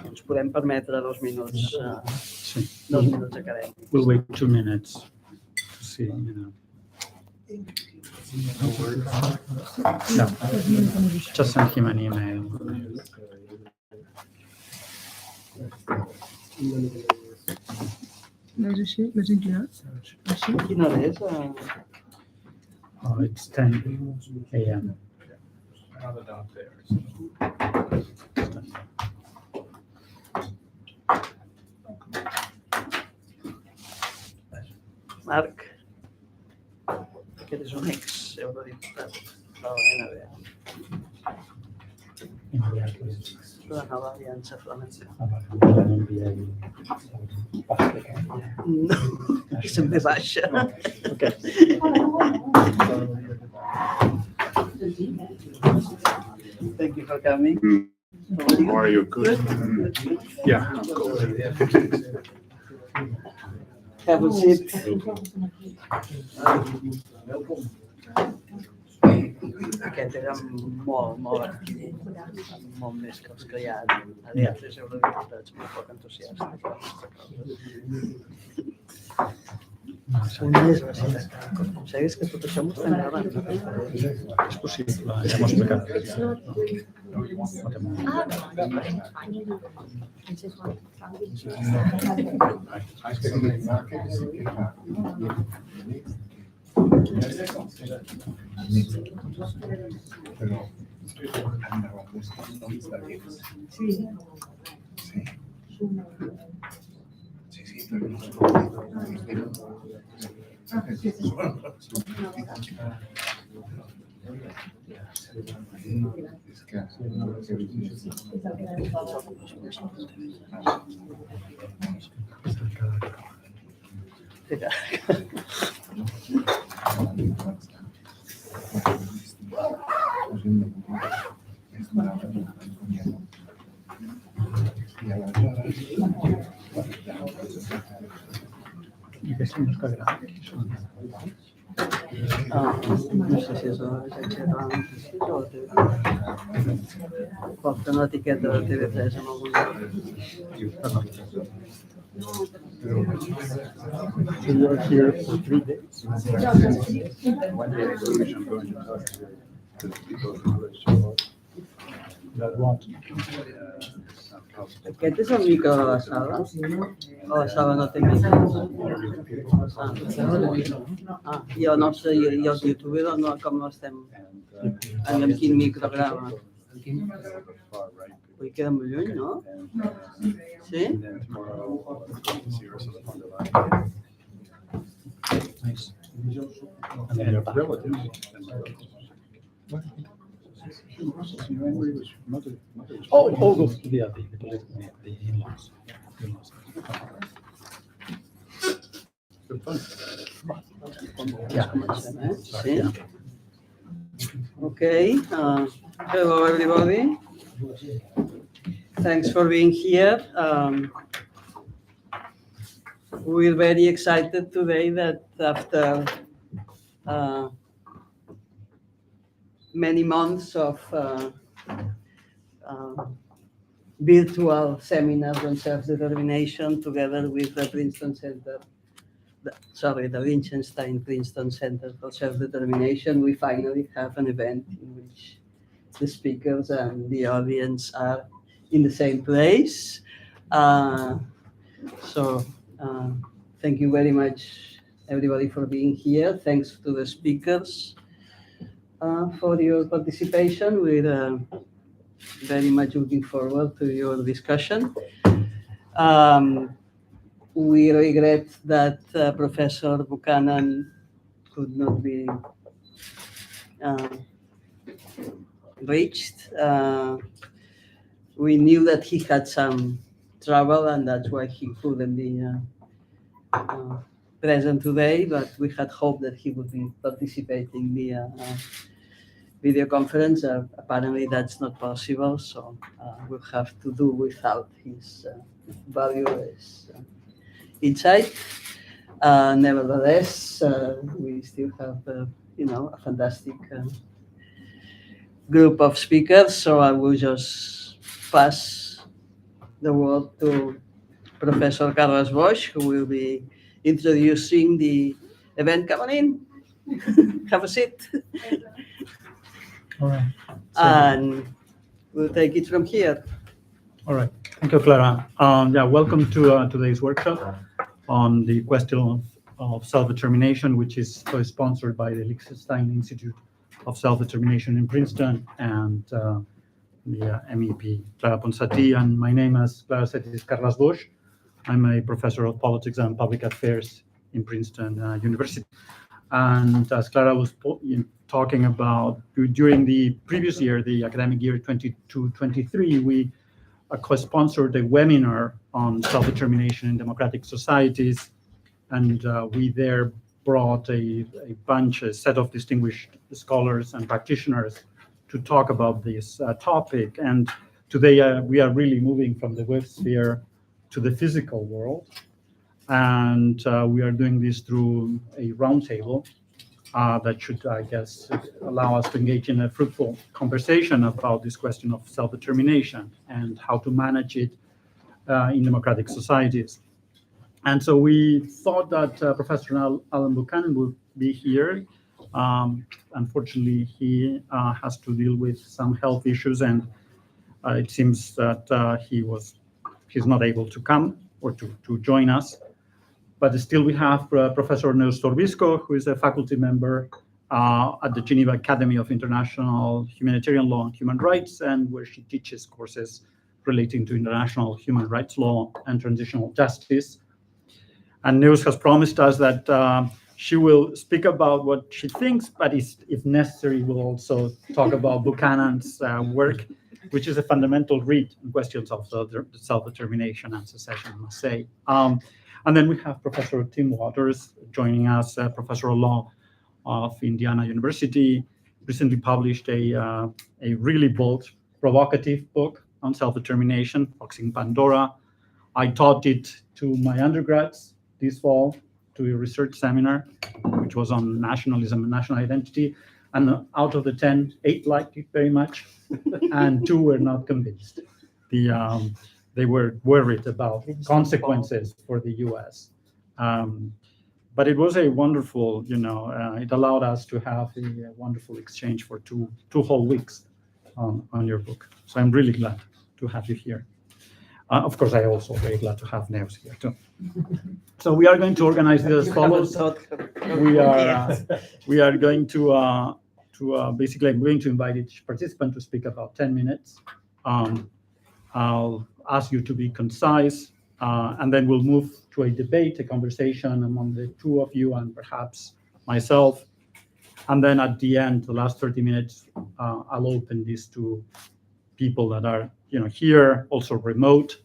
ens podem permetre 2 minuts, 2 minuts acadèmics. We'll wait 2 minutes to see, No, just send him an email. Més inclinats? Així? Quina hora és? Oh, it's 10 a.m. Marc, aquest és un ex-eurodiputat de l'ONB, de la nova aliança flamenca. No, és en ve baixa. Thank you for coming. How are you? Good. Yeah, I'm good. Have a seat. Aquest era molt adquirit, molt més que els que hi ha d'altres eurodiputats, molt poc entusiastes. Una desgraciada. Segueix que tot això m'ho estan gravant. És possible, ja m'ho he explicat. I aquests no es quedaran. No sé si és l'agència de notícies o la TV3. Porten l'etiqueta de TV3 en algun lloc. So you are here for 3 days? One day exhibition going to That what? Aquest és el micro de la sala? O la sala no té micro? I el nostre, i el youtuber, no, com l'estem? Amb quin micro grava? Ui, queda molt lluny, no? Sí? Nice. And then your relatives. Oh, the in-laws. Ja comencem, eh? Sí? Okay. Hello, everybody. Thanks for being here. We're very excited today that after many months of virtual seminars on self-determination together with the Princeton Center, the Liechtenstein Princeton Center for Self-Determination, we finally have an event in which the speakers and the audience are in the same place. So thank you very much, everybody, for being here. Thanks to the speakers for your participation. We're very much looking forward to your discussion. We regret that Professor Buchanan could not be reached. We knew that he had some trouble and that's why he couldn't be present today, but we had hoped that he would be participating via video conference. Apparently that's not possible, so we'll have to do without his valueless insight. Nevertheless, we still have a fantastic group of speakers, so I will just pass the word to Professor Carles Boix, who will be introducing the event. Come on in, have a seat, All right. So, and we'll take it from here. all right. Thank you, Clara. Yeah, welcome to today's workshop on the question of self-determination, which is sponsored by the Liechtenstein Institute of Self-Determination in Princeton and the MEP Clara Ponsatí. And my name, as Clara said, is Carles Boix. I'm a professor of politics and public affairs in Princeton University. And as Clara was talking about, during the previous year, the academic year 22-23, we co-sponsored a webinar on self-determination in democratic societies. And we there brought a set of distinguished scholars and practitioners to talk about this topic. And today we are really moving from the web sphere to the physical world. And we are doing this through a roundtable that should, I guess, allow us to engage in a fruitful conversation about this question of self-determination and how to manage it in democratic societies. And so we thought that Professor Alan Buchanan would be here. Unfortunately, he has to deal with some health issues, and it seems that he's not able to come or to join us. But still, we have Professor Neus Torbisco, who is a faculty member at the Geneva Academy of International Humanitarian Law and Human Rights, and where she teaches courses relating to international human rights law and transitional justice. And Neus has promised us that she will speak about what she thinks, but if necessary, will also talk about Buchanan's work, which is a fundamental read in questions of self-determination and secession, I must say. And then we have Professor Tim Waters joining us, Professor of Law of Indiana University, recently published a really bold, provocative book on self-determination, Boxing Pandora. I taught it to my undergrads this fall to a research seminar, which was on nationalism and national identity. And out of the 10, 8 liked it very much, and 2 were not convinced. They were worried about consequences for the U.S. But it was a wonderful, it allowed us to have a wonderful exchange for two whole weeks on your book. So I'm really glad to have you here. Of course, I'm also very glad to have Neus here too. So we are going to organize this as follows. We are going to basically, I'm going to invite each participant to speak about 10 minutes. I'll ask you to be concise, and then we'll move to a debate, a conversation among the two of you and perhaps myself. And then at the end, the last 30 minutes, I'll open this to people that are here, also remote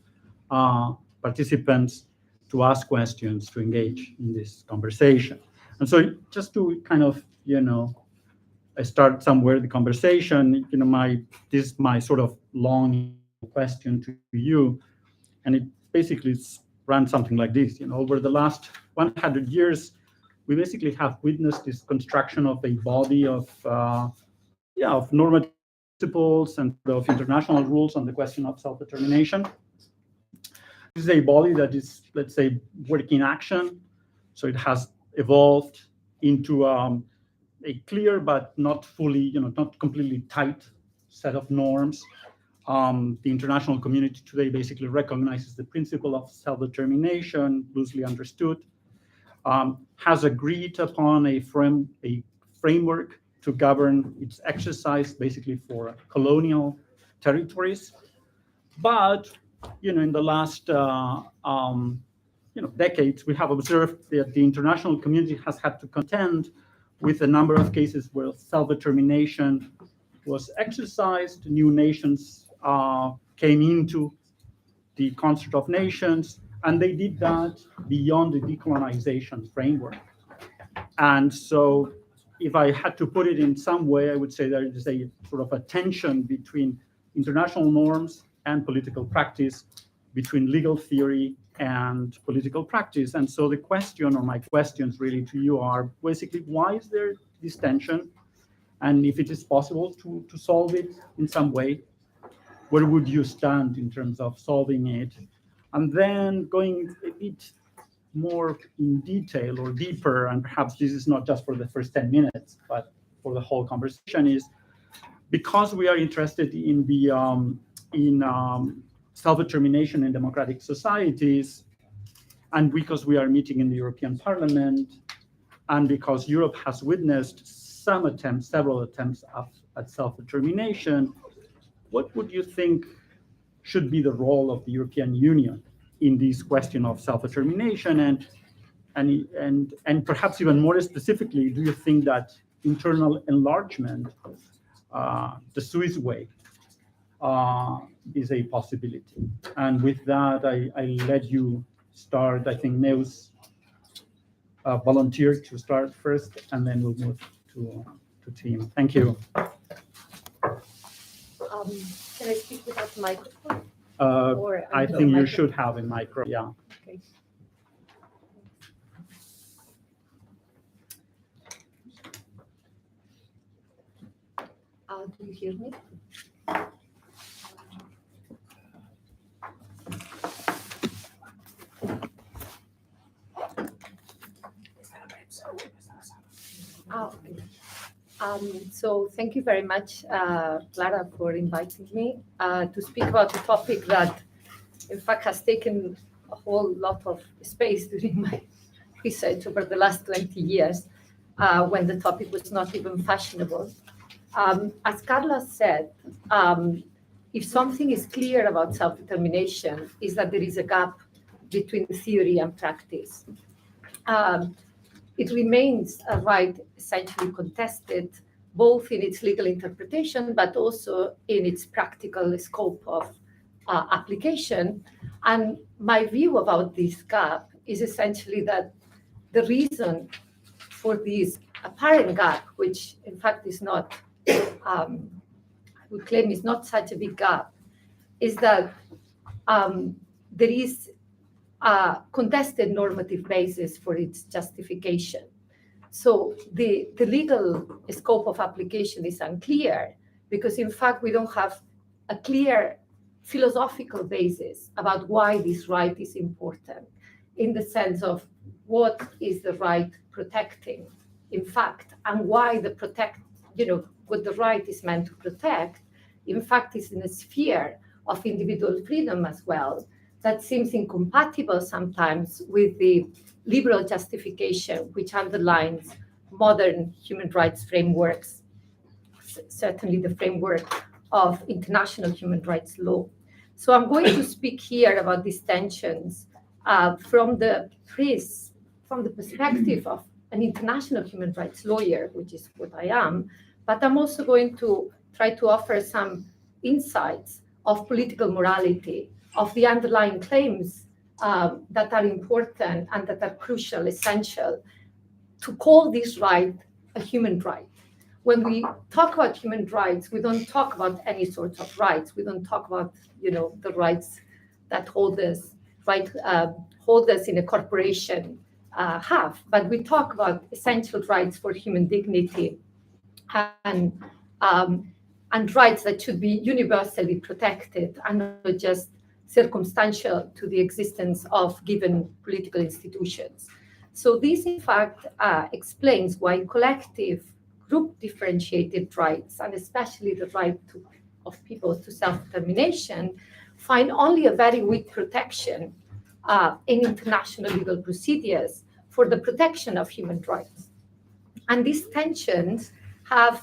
participants, to ask questions, to engage in this conversation. And so just to kind of, start somewhere the conversation, this is my sort of long question to you, and it basically ran something like this. Over the last 100 years, we basically have witnessed this construction of a body of normative principles and of international rules on the question of self-determination. This is a body that is, let's say, working action, so it has evolved into a clear but not fully, not completely tight set of norms. The international community today basically recognizes the principle of self-determination, loosely understood, has agreed upon a framework to govern its exercise, basically for colonial territories. But, in the last decades, we have observed that the international community has had to contend with a number of cases where self-determination was exercised. New nations came into the concert of nations, and they did that beyond the decolonization framework. And so if I had to put it in some way, I would say there is a sort of a tension between international norms and political practice, between legal theory and political practice. And so the question, or my questions really to you, are basically, why is there this tension? And if it is possible to solve it in some way, where would you stand in terms of solving it? And then going a bit more in detail or deeper, and perhaps this is not just for the first 10 minutes, but for the whole conversation, is because we are interested in the self-determination in democratic societies, and because we are meeting in the European Parliament, and because Europe has witnessed several attempts at self-determination, what would you think should be the role of the European Union in this question of self-determination? And perhaps even more specifically, do you think that internal enlargement, the Swiss way, is a possibility? And with that, I let you start. I think Neus volunteered to start first, and then we'll move to team. Thank you. Can I speak without the microphone? I think you should have a micro. Yeah. Okay. Do you hear me? Okay. So thank you very much, Clara, for inviting me to speak about a topic that, in fact, has taken a whole lot of space during my research over the last 20 years, when the topic was not even fashionable. As Carla said, if something is clear about self-determination, is that there is a gap between theory and practice. It remains a right essentially contested, both in its legal interpretation, but also in its practical scope of application. And my view about this gap is essentially that the reason for this apparent gap, which in fact is not, I would claim is not such a big gap, is that there is a contested normative basis for its justification. So the legal scope of application is unclear because, in fact, we don't have a clear philosophical basis about why this right is important, in the sense of what is the right protecting, in fact, and why what the right is meant to protect, in fact, is in a sphere of individual freedom as well, that seems incompatible sometimes with the liberal justification which underlines modern human rights frameworks, certainly the framework of international human rights law. So I'm going to speak here about these tensions from the perspective of an international human rights lawyer, which is what I am, but I'm also going to try to offer some insights of political morality, of the underlying claims that are important and that are crucial, essential, to call this right a human right. When we talk about human rights, we don't talk about any sorts of rights. We don't talk about, the rights that holders in a corporation have, but we talk about essential rights for human dignity and rights that should be universally protected and not just circumstantial to the existence of given political institutions. So this, in fact, explains why collective, group-differentiated rights, and especially the right of people to self-determination, find only a very weak protection in international legal procedures for the protection of human rights. And these tensions have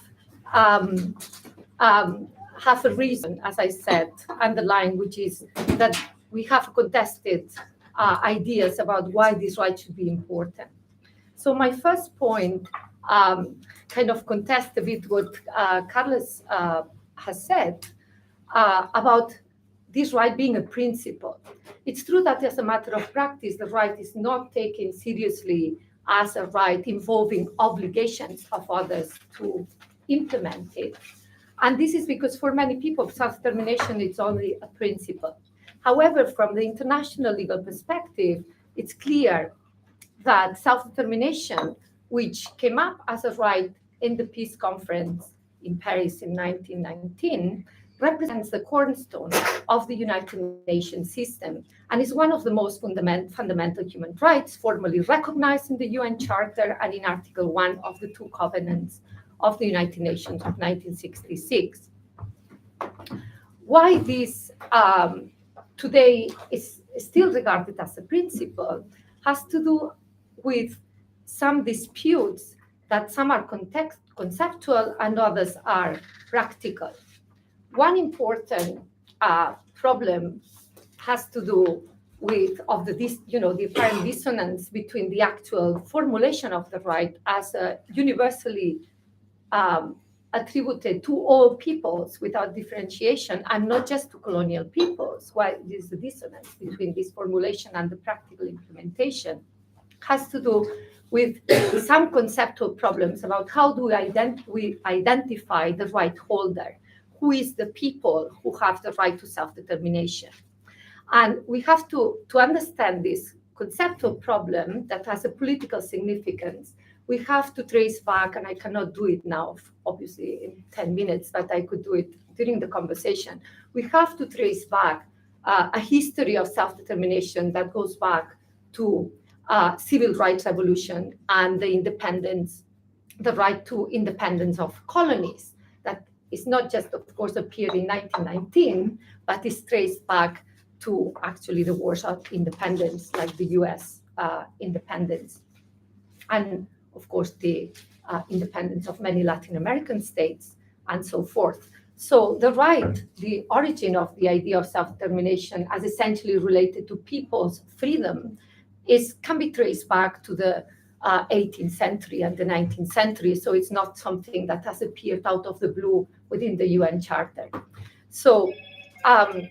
a reason, as I said, underlying, which is that we have contested ideas about why this right should be important. So my first point kind of contests a bit what Carlos has said about this right being a principle. It's true that as a matter of practice, the right is not taken seriously as a right involving obligations of others to implement it. And this is because for many people, self-determination is only a principle. However, from the international legal perspective, it's clear that self-determination, which came up as a right in the peace conference in Paris in 1919, represents the cornerstone of the United Nations system and is one of the most fundamental human rights formally recognized in the UN Charter and in Article 1 of the two covenants of the United Nations of 1966. Why this today is still regarded as a principle has to do with some disputes that some are conceptual and others are practical. One important problem has to do with the apparent dissonance between the actual formulation of the right as a universally attributed to all peoples without differentiation and not just to colonial peoples. Why is the dissonance between this formulation and the practical implementation has to do with some conceptual problems about how do we identify the right holder, who is the people who have the right to self-determination. And we have to understand this conceptual problem that has a political significance. We have to trace back, and I cannot do it now, obviously, in 10 minutes, but I could do it during the conversation. We have to trace back a history of self-determination that goes back to civil rights revolution and the independence, the right to independence of colonies. That is not just, of course, appeared in 1919, but is traced back to actually the wars of independence, like the US independence. And of course, the independence of many Latin American states and so forth. So the origin of the idea of self-determination as essentially related to people's freedom can be traced back to the 18th century and the 19th century. So it's not something that has appeared out of the blue within the UN Charter. So the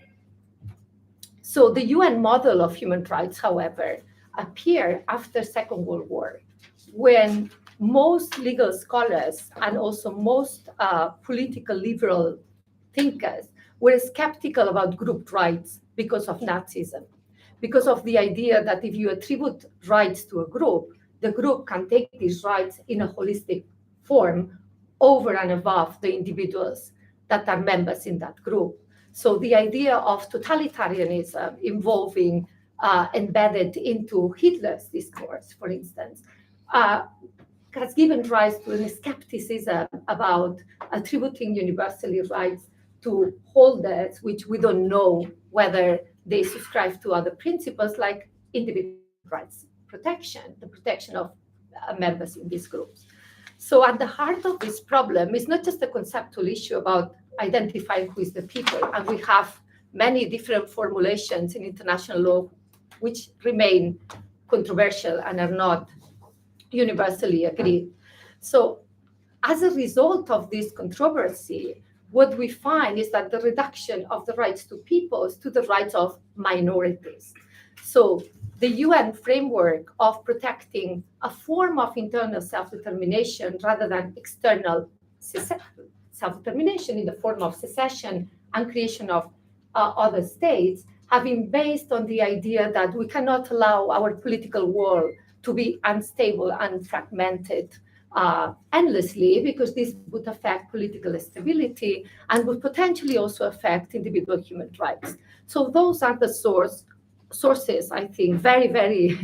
UN model of human rights, however, appeared after Second World War, when most legal scholars and also most political liberal thinkers were skeptical about group rights because of Nazism, because of the idea that if you attribute rights to a group, the group can take these rights in a holistic form over and above the individuals that are members in that group. So the idea of totalitarianism involving embedded into Hitler's discourse, for instance, has given rise to a skepticism about attributing universally rights to holders, which we don't know whether they subscribe to other principles like individual rights protection, the protection of members in these groups. So at the heart of this problem is not just a conceptual issue about identifying who is the people, and we have many different formulations in international law which remain controversial and are not universally agreed. So as a result of this controversy, what we find is that the reduction of the rights to peoples to the rights of minorities. So the UN framework of protecting a form of internal self-determination rather than external self-determination in the form of secession and creation of other states have been based on the idea that we cannot allow our political world to be unstable and fragmented endlessly, because this would affect political stability and would potentially also affect individual human rights. So those are the sources, I think, very, very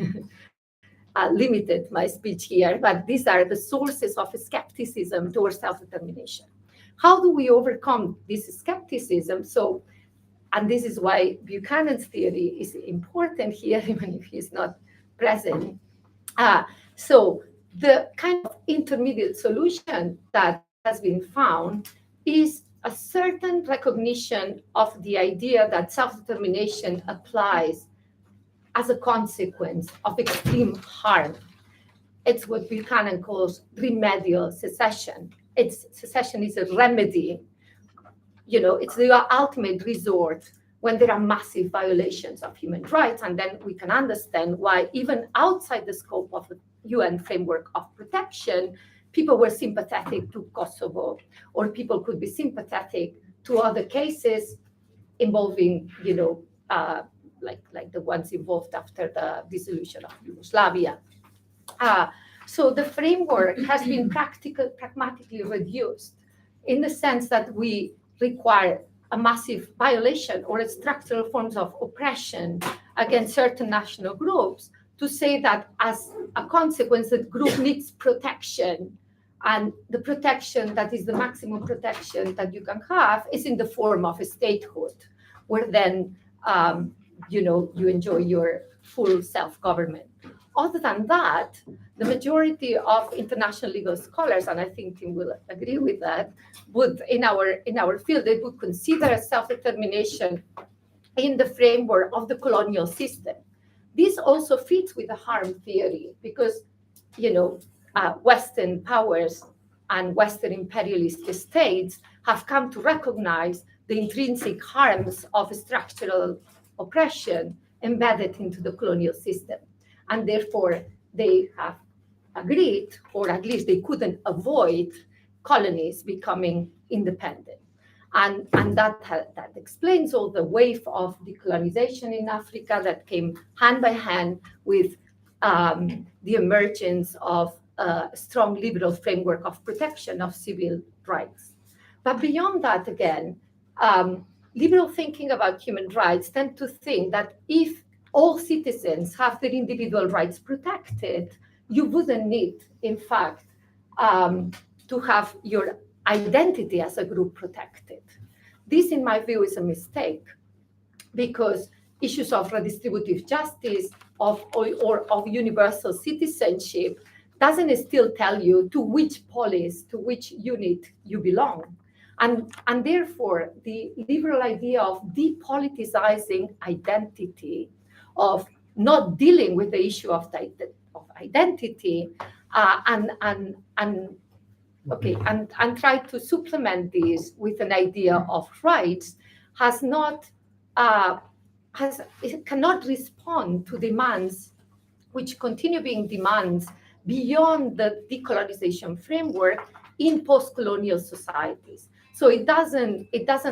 limited my speech here, but these are the sources of skepticism towards self-determination. How do we overcome this skepticism? So, and this is why Buchanan's theory is important here, even if he's not present. So the kind of intermediate solution that has been found is a certain recognition of the idea that self-determination applies as a consequence of extreme harm. It's what Buchanan calls remedial secession. Secession is a remedy. You know, it's the ultimate resort when there are massive violations of human rights, and then we can understand why even outside the scope of the UN framework of protection, people were sympathetic to Kosovo, or people could be sympathetic to other cases involving, you know, like the ones involved after the dissolution of Yugoslavia. So the framework has been pragmatically reduced in the sense that we require a massive violation or a structural forms of oppression against certain national groups, to say that as a consequence, the group needs protection, and the protection that is the maximum protection that you can have is in the form of a statehood, where then you enjoy your full self-government. Other than that, the majority of international legal scholars, and I think Tim will agree with that, would in our field, they would consider self-determination in the framework of the colonial system. This also fits with the harm theory, because Western powers and Western imperialist states have come to recognize the intrinsic harms of structural oppression embedded into the colonial system. And therefore, they have agreed, or at least they couldn't avoid colonies becoming independent. And that explains all the wave of decolonization in Africa that came hand by hand with the emergence of a strong liberal framework of protection of civil rights. But beyond that, again, liberal thinking about human rights tend to think that if all citizens have their individual rights protected, you wouldn't need, in fact, to have your identity as a group protected. This, in my view, is a mistake, because issues of redistributive justice or of universal citizenship doesn't still tell you to which polis, to which unit you belong. And therefore, the liberal idea of depoliticizing identity, of not dealing with the issue of identity, and try to supplement this with an idea of rights, it cannot respond to demands which continue being demands beyond the decolonization framework in post-colonial societies. So it doesn't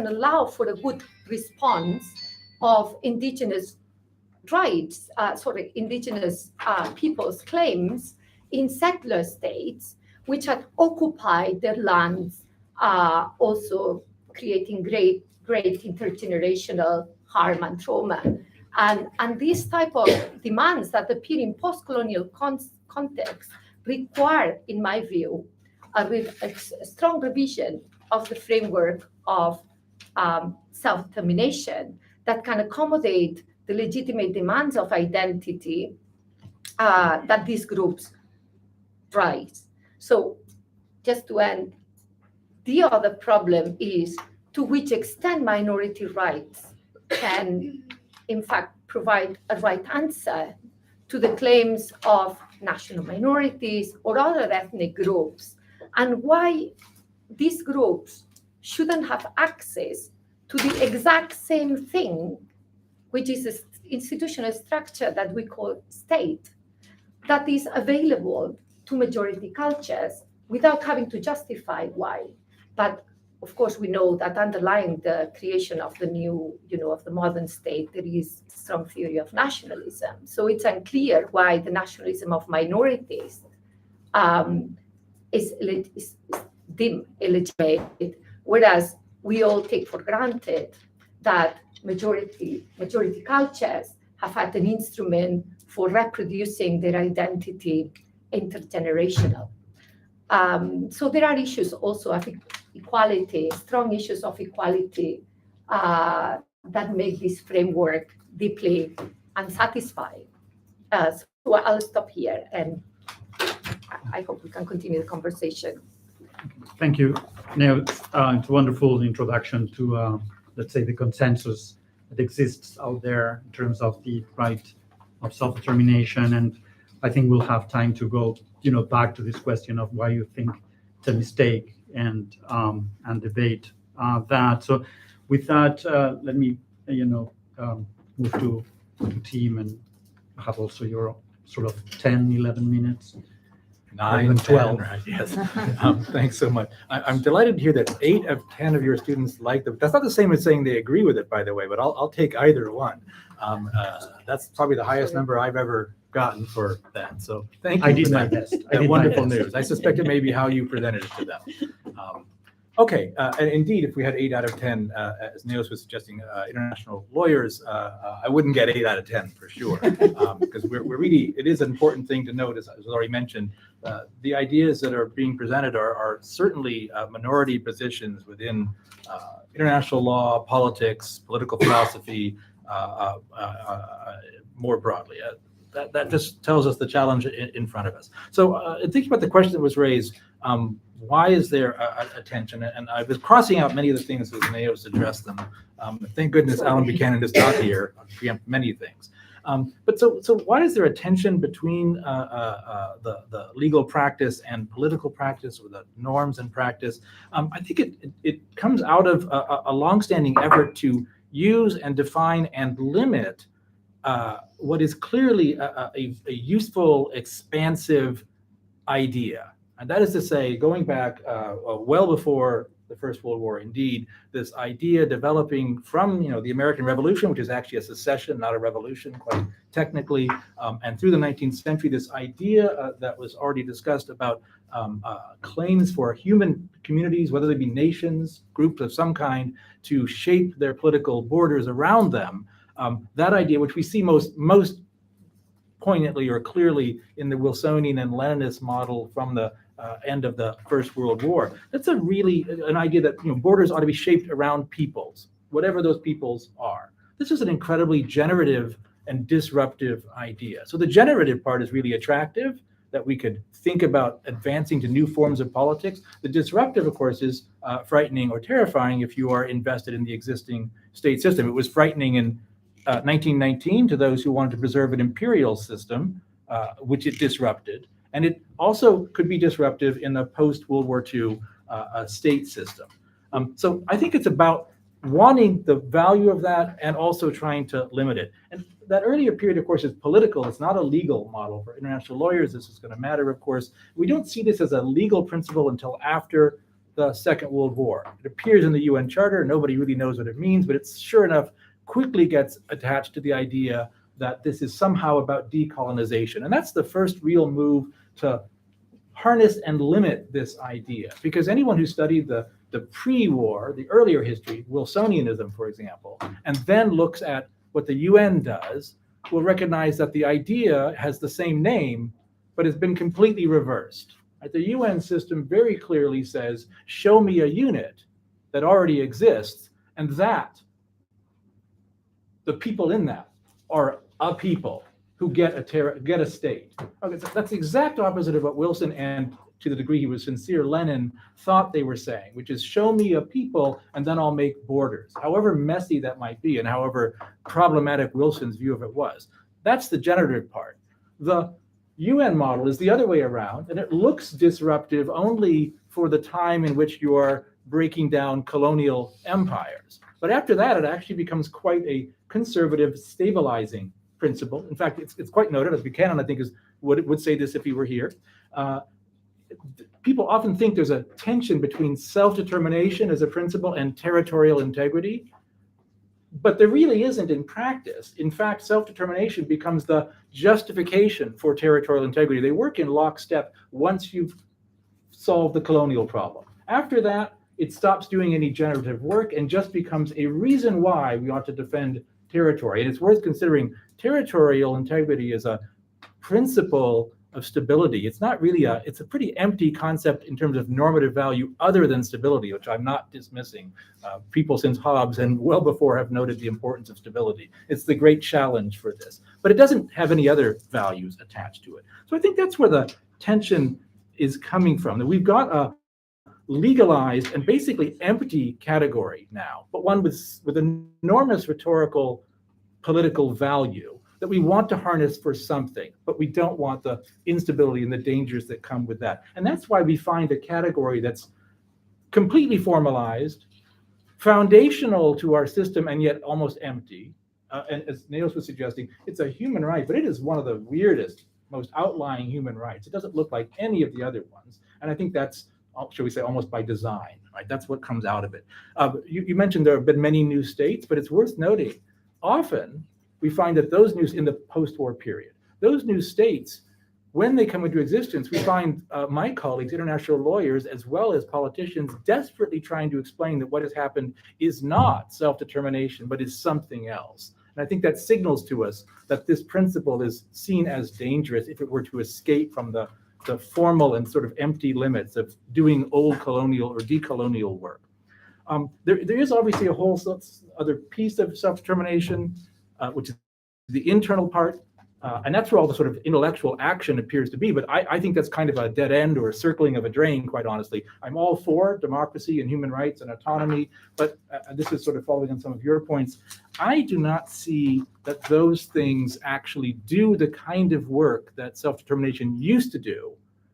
allow for a good response of indigenous rights, indigenous people's claims in settler states, which had occupied their lands, also creating great intergenerational harm and trauma. And these type of demands that appear in post-colonial context require, in my view, a strong revision of the framework of self-determination that can accommodate the legitimate demands of identity that these groups raise. So just to end, the other problem is to which extent minority rights can, in fact, provide a right answer to the claims of national minorities or other ethnic groups, and why these groups shouldn't have access to the exact same thing, which is an institutional structure that we call state, that is available to majority cultures without having to justify why. But of course, we know that underlying the creation of the new, of the modern state, there is strong theory of nationalism. So it's unclear why the nationalism of minorities is deemed illegitimate, whereas we all take for granted that majority cultures have had an instrument for reproducing their identity intergenerational. So there are issues also of equality, strong issues of equality that make this framework deeply unsatisfying. So I'll stop here, and I hope we can continue the conversation. Thank you, Neus. It's a wonderful introduction to, let's say, the consensus that exists out there in terms of the right of self-determination. And I think we'll have time to go, back to this question of why you think it's a mistake and debate that. So with that, let me, move to Tim and have also your sort of 10, 11 minutes. 9, 12. 10, right? Yes. Thanks so much. I'm delighted to hear that 8 of 10 of your students like them. That's not the same as saying they agree with it, by the way, but I'll take either one. That's probably the highest number I've ever gotten for that. So thank you. I did for my that. best. That wonderful news. I suspect it may be how you presented it to them. Okay, and indeed, if we had 8 out of 10, as Neus was suggesting, international lawyers, I wouldn't get 8 out of 10 for sure, because we're really, it is an important thing to note, as was already mentioned, the ideas that are being presented are certainly minority positions within international law, politics, political philosophy, more broadly. That just tells us the challenge in front of us. So thinking about the question that was raised, why is there a tension? And I was crossing out many of the things as Neus addressed them. Thank goodness Alan Buchanan is not here to preempt many things. But so why is there a tension between the legal practice and political practice, or the norms and practice? I think it comes out of a longstanding effort to use and define and limit what is clearly a useful, expansive idea. And that is to say, going back well before the First World War, indeed, this idea developing from the American Revolution, which is actually a secession, not a revolution, quite technically, and through the 19th century, this idea that was already discussed about claims for human communities, whether they be nations, groups of some kind, to shape their political borders around them. That idea, which we see most poignantly or clearly in the Wilsonian and Leninist model from the end of the First World War, that's an idea that borders ought to be shaped around peoples, whatever those peoples are. This is an incredibly generative and disruptive idea. So the generative part is really attractive, that we could think about advancing to new forms of politics. The disruptive, of course, is frightening or terrifying if you are invested in the existing state system. It was frightening in 1919 to those who wanted to preserve an imperial system, which it disrupted. And it also could be disruptive in the post-World War II state system. So I think it's about wanting the value of that and also trying to limit it. And that earlier period, of course, is political. It's not a legal model. For international lawyers, this is going to matter, of course. We don't see this as a legal principle until after the Second World War. It appears in the UN Charter. Nobody really knows what it means, but it's sure enough quickly gets attached to the idea that this is somehow about decolonization. And that's the first real move to harness and limit this idea. Because anyone who studied the pre-war, the earlier history, Wilsonianism, for example, and then looks at what the UN does, will recognize that the idea has the same name, but has been completely reversed. Right? The UN system very clearly says, show me a unit that already exists, and that the people in that are a people who get a state. Okay, so that's the exact opposite of what Wilson, and to the degree he was sincere, Lenin, thought they were saying, which is show me a people and then I'll make borders, however messy that might be and however problematic Wilson's view of it was. That's the generative part. The UN model is the other way around, and it looks disruptive only for the time in which you are breaking down colonial empires. But after that, it actually becomes quite a conservative, stabilizing principle. In fact, it's quite noted, as Buchanan, I think, would say this if he were here. People often think there's a tension between self-determination as a principle and territorial integrity, but there really isn't in practice. In fact, self-determination becomes the justification for territorial integrity. They work in lockstep once you've solved the colonial problem. After that, it stops doing any generative work and just becomes a reason why we ought to defend territory. And it's worth considering territorial integrity as a principle of stability. It's not really it's a pretty empty concept in terms of normative value other than stability, which I'm not dismissing. People since Hobbes and well before have noted the importance of stability. It's the great challenge for this, but it doesn't have any other values attached to it. So I think that's where the tension is coming from, that we've got a legalized and basically empty category now, but one with enormous rhetorical political value that we want to harness for something, but we don't want the instability and the dangers that come with that. And that's why we find a category that's completely formalized, foundational to our system, and yet almost empty. And as Neus was suggesting, it's a human right, but it is one of the weirdest, most outlying human rights. It doesn't look like any of the other ones. And I think that's, shall we say, almost by design, right? That's what comes out of it. You mentioned there have been many new states, but it's worth noting, often we find that those new, in the post-war period, those new states when they come into existence, we find my colleagues, international lawyers, as well as politicians, desperately trying to explain that what has happened is not self-determination, but is something else. And I think that signals to us that this principle is seen as dangerous if it were to escape from the formal and sort of empty limits of doing old colonial or decolonial work. There is obviously a whole other piece of self-determination, which is the internal part. And that's where all the sort of intellectual action appears to be. But I think that's kind of a dead end or a circling of a drain, quite honestly. I'm all for democracy and human rights and autonomy, but this is sort of following on some of your points. I do not see that those things actually do the kind of work that self-determination used to do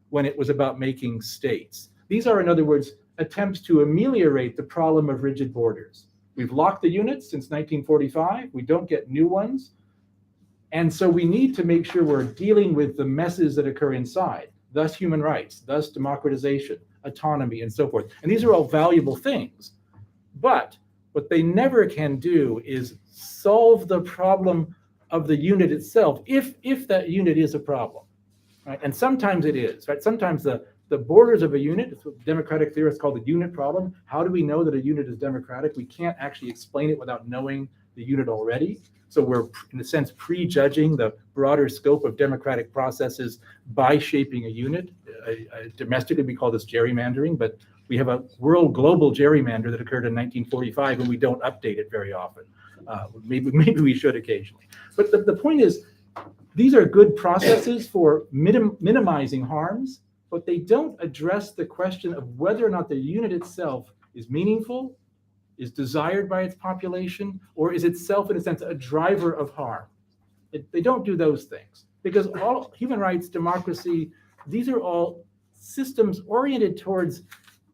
when it was about making states. These are, in other words, attempts to ameliorate the problem of rigid borders. We've locked the units since 1945. We don't get new ones. And so we need to make sure we're dealing with the messes that occur inside, thus human rights, thus democratization, autonomy, and so forth. And these are all valuable things. But what they never can do is solve the problem of the unit itself, if that unit is a problem. Right? And sometimes it is, right? Sometimes the borders of a unit, it's what democratic theorists call the unit problem. How do we know that a unit is democratic? We can't actually explain it without knowing the unit already. So we're, in a sense, prejudging the broader scope of democratic processes by shaping a unit. Domestically, we call this gerrymandering, but we have a world global gerrymander that occurred in 1945, and we don't update it very often. Maybe we should occasionally. But the point is, these are good processes for minimizing harms, but they don't address the question of whether or not the unit itself is meaningful, is desired by its population, or is itself, in a sense, a driver of harm. They don't do those things, because all human rights, democracy, these are all systems oriented towards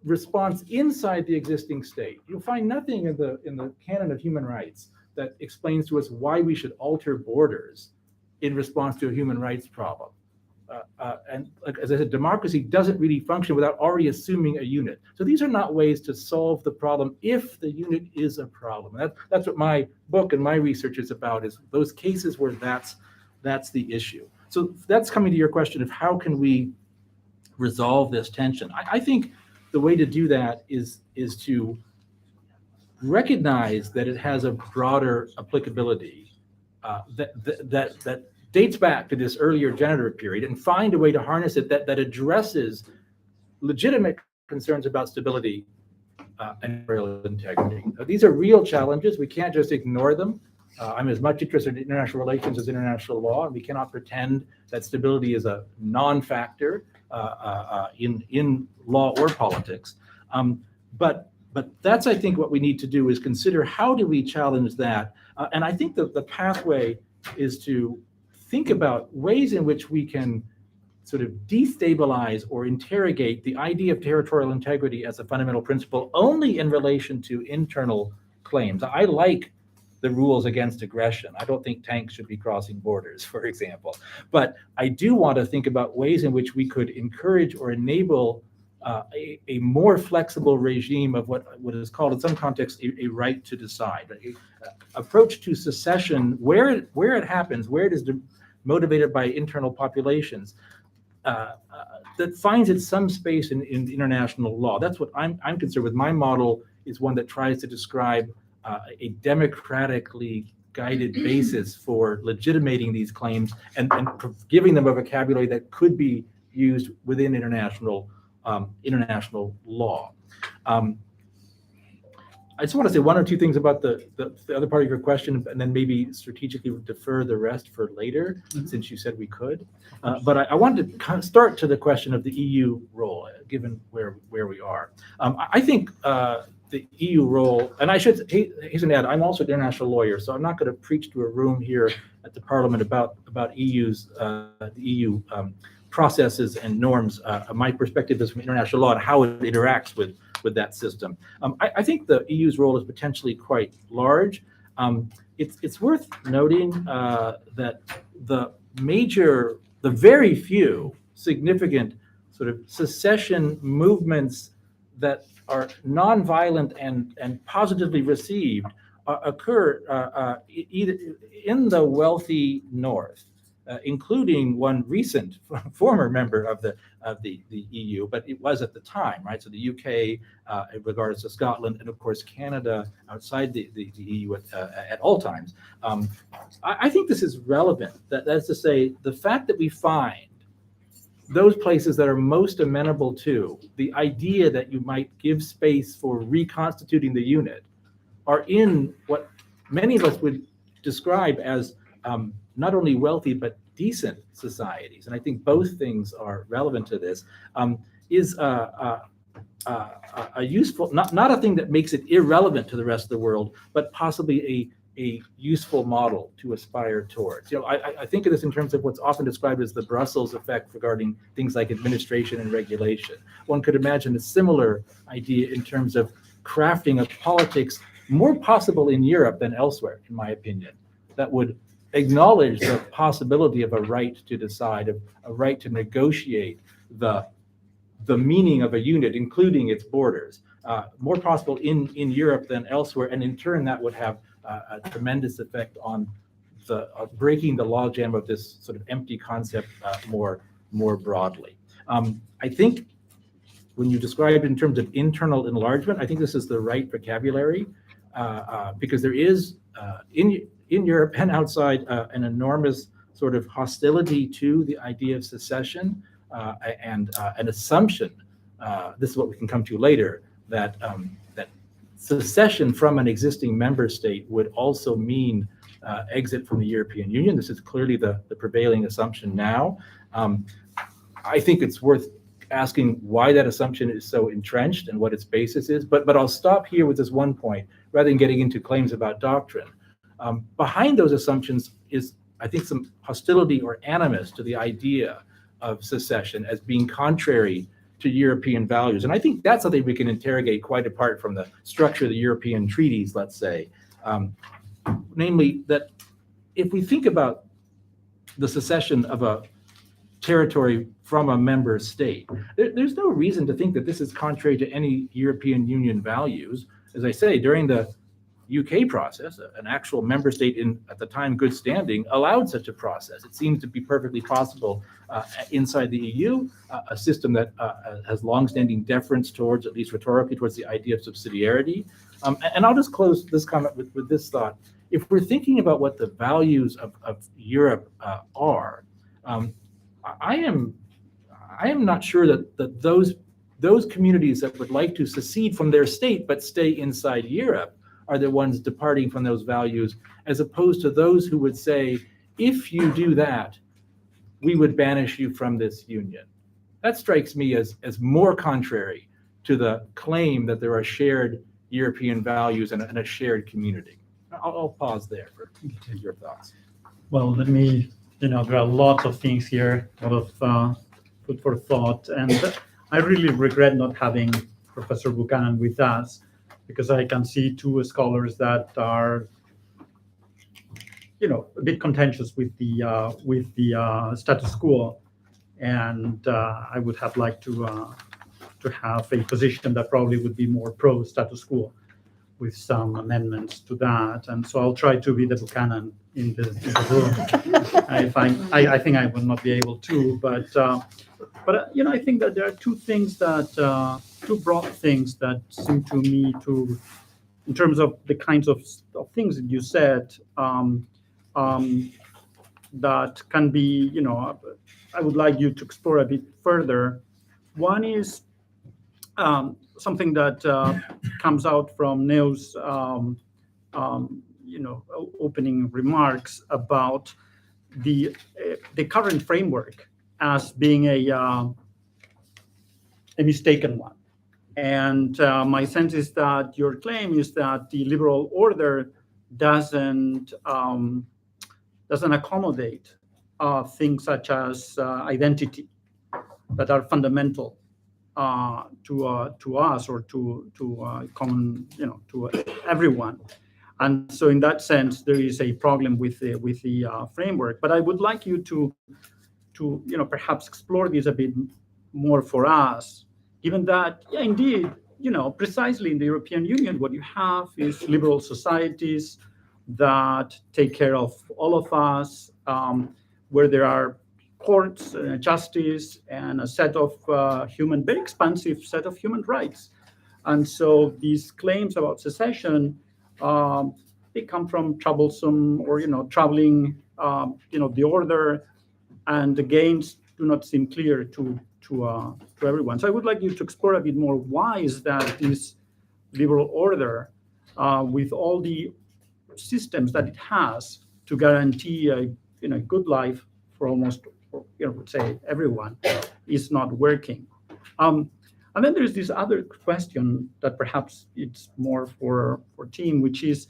response inside the existing state. You'll find nothing in the canon of human rights that explains to us why we should alter borders in response to a human rights problem. And as I said, democracy doesn't really function without already assuming a unit. So these are not ways to solve the problem if the unit is a problem. That's what my book and my research is about, is those cases where that's the issue. So that's coming to your question of how can we resolve this tension. I think the way to do that is to recognize that it has a broader applicability that dates back to this earlier generative period, and find a way to harness it that addresses legitimate concerns about stability and territorial integrity. These are real challenges. We can't just ignore them. I'm as much interested in international relations as international law, and we cannot pretend that stability is a non-factor in law or politics. But that's, I think, what we need to do is consider how do we challenge that. And I think that the pathway is to think about ways in which we can sort of destabilize or interrogate the idea of territorial integrity as a fundamental principle only in relation to internal claims. I like the rules against aggression. I don't think tanks should be crossing borders, for example. But I do want to think about ways in which we could encourage or enable a more flexible regime of what is called in some contexts a right to decide. Approach to secession, where it happens, where it is motivated by internal populations, that finds its some space in international law. That's what I'm concerned with. My model is one that tries to describe a democratically guided basis for legitimating these claims and giving them a vocabulary that could be used within international law. I just want to say one or two things about the other part of your question, and then maybe strategically defer the rest for later, since you said we could. But I wanted to start to the question of the EU role, given where we are. I think the EU role, and I should hasten to add, I'm also an international lawyer, so I'm not going to preach to a room here at the Parliament about the EU processes and norms. My perspective is from international law and how it interacts with that system. I think the EU's role is potentially quite large. It's worth noting that the very few significant sort of secession movements that are nonviolent and positively received occur either in the wealthy North. including one recent former member of the EU, but it was at the time, right? So the UK, in regards to Scotland, and of course Canada outside the EU at all times. I think this is relevant. That's to say, the fact that we find those places that are most amenable to the idea that you might give space for reconstituting the unit are in what many of us would describe as not only wealthy but decent societies, and I think both things are relevant to this, is a useful, not a thing that makes it irrelevant to the rest of the world, but possibly a useful model to aspire towards. You know, I think of this in terms of what's often described as the Brussels effect regarding things like administration and regulation. One could imagine a similar idea in terms of crafting a politics more possible in Europe than elsewhere, in my opinion, that would acknowledge the possibility of a right to decide, of a right to negotiate the meaning of a unit, including its borders, more possible in Europe than elsewhere, and in turn that would have a tremendous effect on the breaking the logjam of this sort of empty concept more broadly. I think when you describe it in terms of internal enlargement, I think this is the right vocabulary, because there is in Europe and outside an enormous sort of hostility to the idea of secession and an assumption, this is what we can come to later, that secession from an existing member state would also mean exit from the European Union. This is clearly the prevailing assumption now. I think it's worth asking why that assumption is so entrenched and what its basis is, but I'll stop here with this one point rather than getting into claims about doctrine. Behind those assumptions is, I think, some hostility or animus to the idea of secession as being contrary to European values. And I think that's something we can interrogate quite apart from the structure of the European treaties, let's say. Namely, that if we think about the secession of a territory from a member state, there's no reason to think that this is contrary to any European Union values. As I say, during the UK process, an actual member state in, at the time, good standing, allowed such a process. It seems to be perfectly possible inside the EU, a system that has longstanding deference towards, at least rhetorically, towards the idea of subsidiarity. And I'll just close this comment with this thought. If we're thinking about what the values of Europe are, I am not sure that those communities that would like to secede from their state but stay inside Europe are the ones departing from those values, as opposed to those who would say, if you do that, we would banish you from this union. That strikes me as more contrary to the claim that there are shared European values and a shared community. I'll pause there for your thoughts. Well, let me, there are lots of things here, a lot of food for thought. And I really regret not having Professor Buchanan with us, because I can see two scholars that are, a bit contentious with the status quo, and I would have liked to have a position that probably would be more pro status quo, with some amendments to that. And so I'll try to be the Buchanan in the room. I think I will not be able to, but I think that there are two things that, two broad things that seem to me to, in terms of the kinds of things that you said, that can be, I would like you to explore a bit further. One is something that comes out from Neus' opening remarks about the current framework as being a mistaken one. And my sense is that your claim is that the liberal order doesn't accommodate things such as identity that are fundamental to us or to common, to everyone. And so in that sense, there is a problem with the framework. But I would like you to perhaps explore this a bit more for us, given that, indeed, precisely in the European Union, what you have is liberal societies that take care of all of us, where there are courts, justice, and a set of very expansive set of human rights. And so these claims about secession, they come from troublesome or, troubling, the order, and the gains do not seem clear to everyone. So I would like you to explore a bit more, why is that this liberal order, with all the systems that it has to guarantee a good life for almost, would say everyone, is not working. And then there's this other question that perhaps it's more for Tim, which is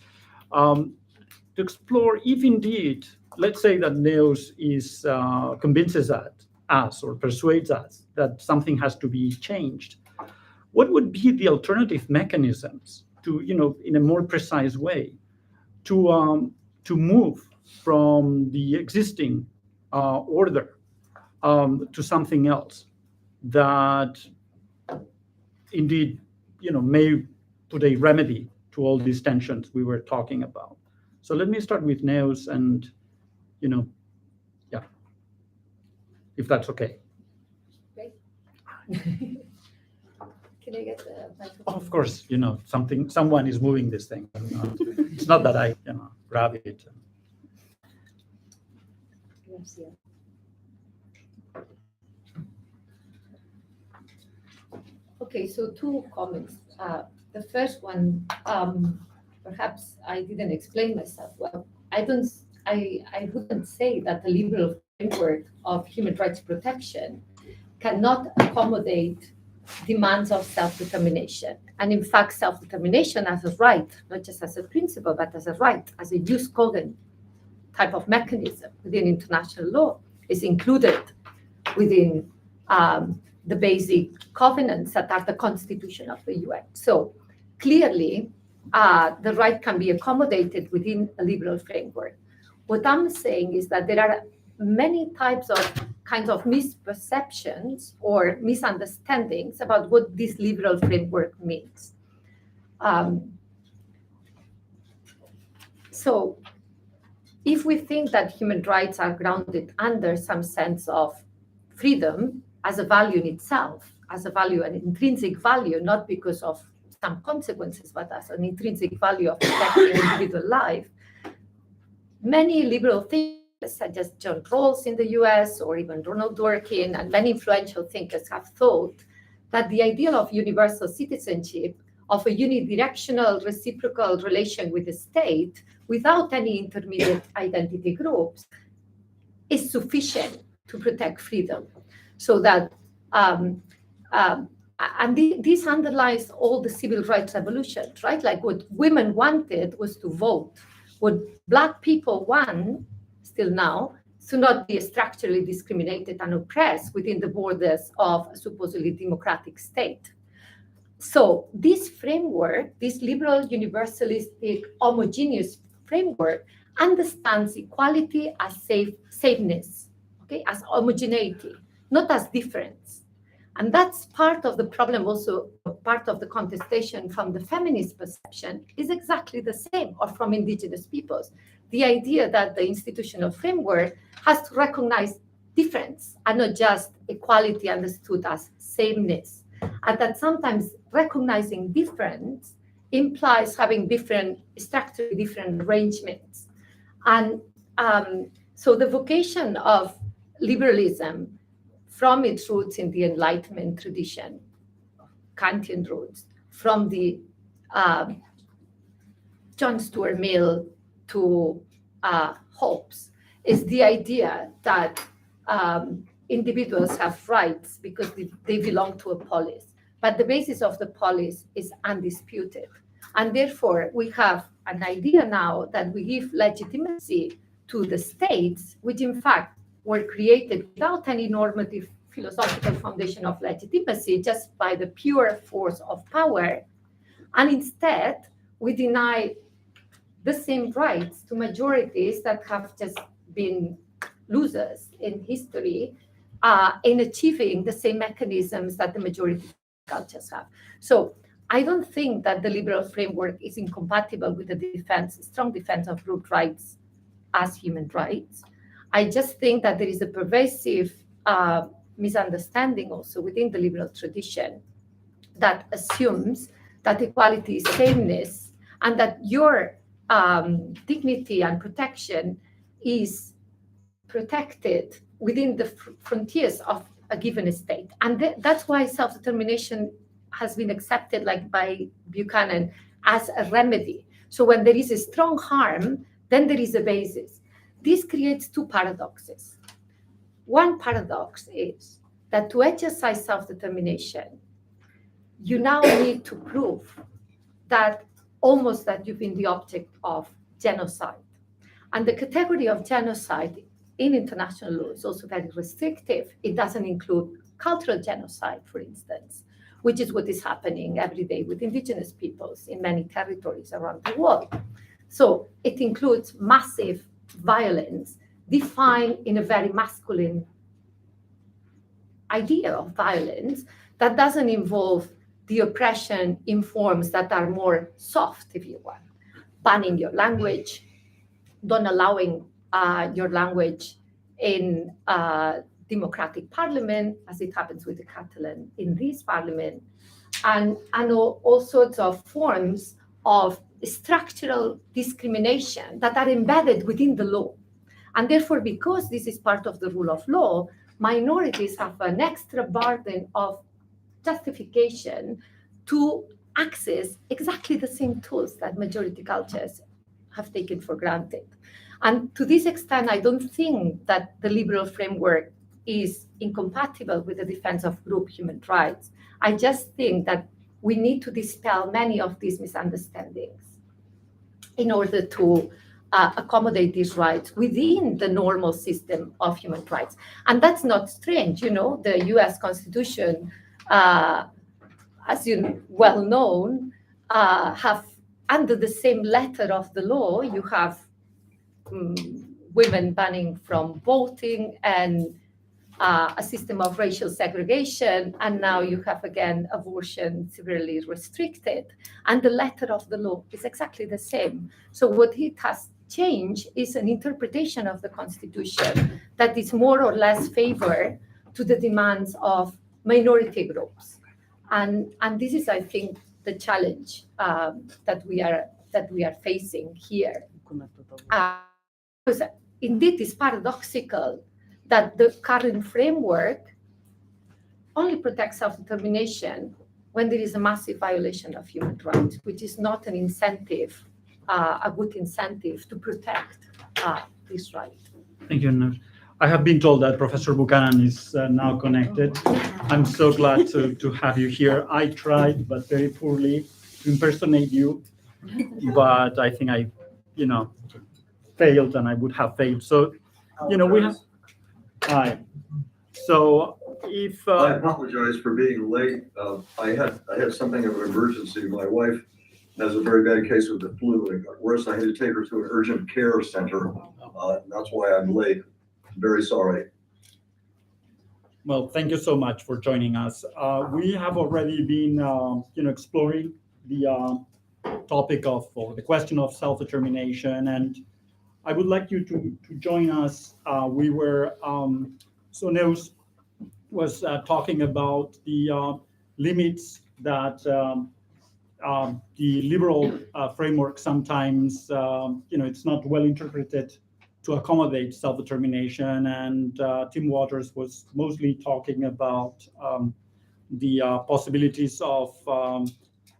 to explore if indeed, let's say that Neus convinces us or persuades us that something has to be changed. What would be the alternative mechanisms to, in a more precise way, to move from the existing order to something else that indeed, may put a remedy to all these tensions we were talking about? So let me start with Neus, and if that's okay. Great. Can I get the microphone? Of course, someone is moving this thing. It's not that I, grab it. Yes, yeah. Okay, so 2 comments. The first one, perhaps I didn't explain myself well. I wouldn't say that the liberal framework of human rights protection cannot accommodate demands of self-determination. And in fact, self-determination as a right, not just as a principle, but as a right, as a jus cogens type of mechanism within international law, is included within the basic covenants that are the Constitution of the UN. So clearly, the right can be accommodated within a liberal framework. What I'm saying is that there are many types of kinds of misperceptions or misunderstandings about what this liberal framework means. So if we think that human rights are grounded under some sense of freedom as a value in itself, as a value, an intrinsic value, not because of some consequences, but as an intrinsic value of protecting individual life, many liberal thinkers, such as John Rawls in the US, or even Ronald Dworkin, and many influential thinkers have thought that the ideal of universal citizenship, of a unidirectional reciprocal relation with the state, without any intermediate identity groups, is sufficient to protect freedom. So that, this underlies all the civil rights revolutions, right? Like what women wanted was to vote. What Black people want, still now, to not be structurally discriminated and oppressed within the borders of a supposedly democratic state. So this framework, this liberal, universalistic, homogeneous framework, understands equality as sameness, okay, as homogeneity, not as difference. And that's part of the problem, also part of the contestation from the feminist perception is exactly the same, or from indigenous peoples. The idea that the institutional framework has to recognize difference and not just equality understood as sameness. And that sometimes recognizing difference implies having different, structurally different arrangements. And so the vocation of liberalism, from its roots in the Enlightenment tradition, Kantian roots, from the John Stuart Mill to Hobbes, is the idea that individuals have rights because they belong to a polis. But the basis of the polis is undisputed. And therefore, we have an idea now that we give legitimacy to the states, which in fact were created without any normative philosophical foundation of legitimacy, just by the pure force of power. And instead, we deny the same rights to majorities that have just been losers in history in achieving the same mechanisms that the majority cultures have. So I don't think that the liberal framework is incompatible with the strong defense of group rights as human rights. I just think that there is a pervasive misunderstanding also within the liberal tradition that assumes that equality is sameness and that your dignity and protection is protected within the frontiers of a given state. And that's why self-determination has been accepted, like by Buchanan, as a remedy. So when there is a strong harm, then there is a basis. This creates two paradoxes. One paradox is that to exercise self-determination, you now need to prove that almost that you've been the object of genocide. And the category of genocide in international law is also very restrictive. It doesn't include cultural genocide, for instance, which is what is happening every day with indigenous peoples in many territories around the world. So it includes massive violence defined in a very masculine idea of violence that doesn't involve the oppression in forms that are more soft, if you want, banning your language, don't allowing your language in democratic parliament, as it happens with the Catalan in this parliament, and all sorts of forms of structural discrimination that are embedded within the law. And therefore, because this is part of the rule of law, minorities have an extra burden of justification to access exactly the same tools that majority cultures have taken for granted. And to this extent, I don't think that the liberal framework is incompatible with the defense of group human rights. I just think that we need to dispel many of these misunderstandings in order to accommodate these rights within the normal system of human rights. And that's not strange. You know, the US Constitution, as you well known, have under the same letter of the law, you have women banning from voting and a system of racial segregation, and now you have again abortion severely restricted, and the letter of the law is exactly the same. So what it has changed is an interpretation of the Constitution that is more or less favor to the demands of minority groups, and this is, I think, the challenge that we are facing here. Because indeed, it's paradoxical that the current framework only protects self-determination when there is a massive violation of human rights, which is not an incentive, a good incentive to protect this right. Thank you, Neus. I have been told that Professor Buchanan is now connected. I'm so glad to have you here. I tried, but very poorly, to impersonate you, but I think I, failed, and I would have failed. So, we have. Hi. So, if I apologize for being late. I had something of an emergency. My wife has a very bad case of the flu. It got worse. I had to take her to an urgent care center. That's why I'm late. Very sorry. Well, thank you so much for joining us. We have already been, exploring the topic of, or the question of self-determination, and I would like you to join us. We were, so Neus was talking about the limits that the liberal framework sometimes, it's not well interpreted to accommodate self-determination, and Tim Waters was mostly talking about the possibilities of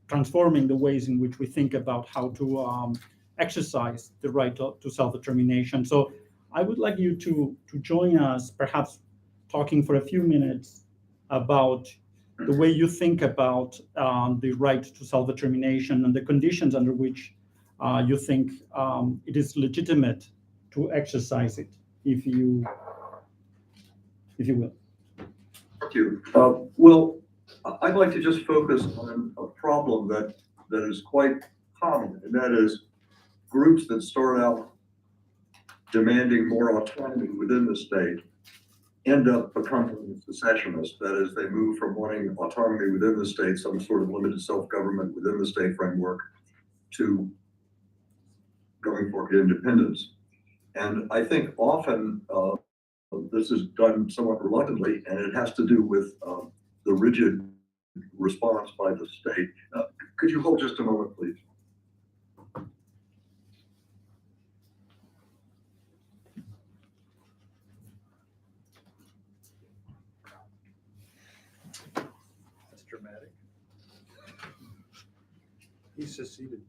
transforming the ways in which we think about how to exercise the right to self-determination. So I would like you to join us, perhaps talking for a few minutes about the way you think about the right to self-determination and the conditions under which you think it is legitimate to exercise it, if you will. Thank you. Well, I'd like to just focus on a problem that is quite common, and that is groups that start out demanding more autonomy within the state end up becoming secessionists. That is, they move from wanting autonomy within the state, some sort of limited self-government within the state framework, to going for independence. And I think often this is done somewhat reluctantly, and it has to do with the rigid response by the state. Could you hold just a moment, please? That's dramatic. He seceded.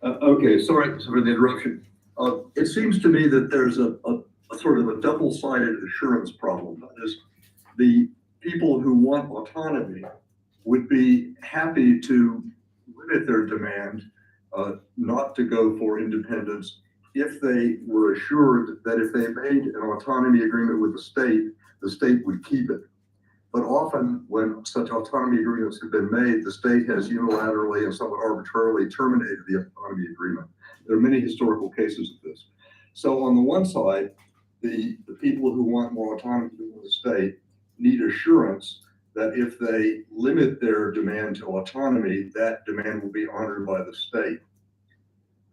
Okay, sorry for the interruption. It seems to me that there's a sort of a double-sided assurance problem. That is, the people who want autonomy would be happy to limit their demand, not to go for independence, if they were assured that if they made an autonomy agreement with the state would keep it. But often when such autonomy agreements have been made, the state has unilaterally and somewhat arbitrarily terminated the autonomy agreement. There are many historical cases of this. So on the one side, the people who want more autonomy from the state need assurance that if they limit their demand to autonomy, that demand will be honored by the state.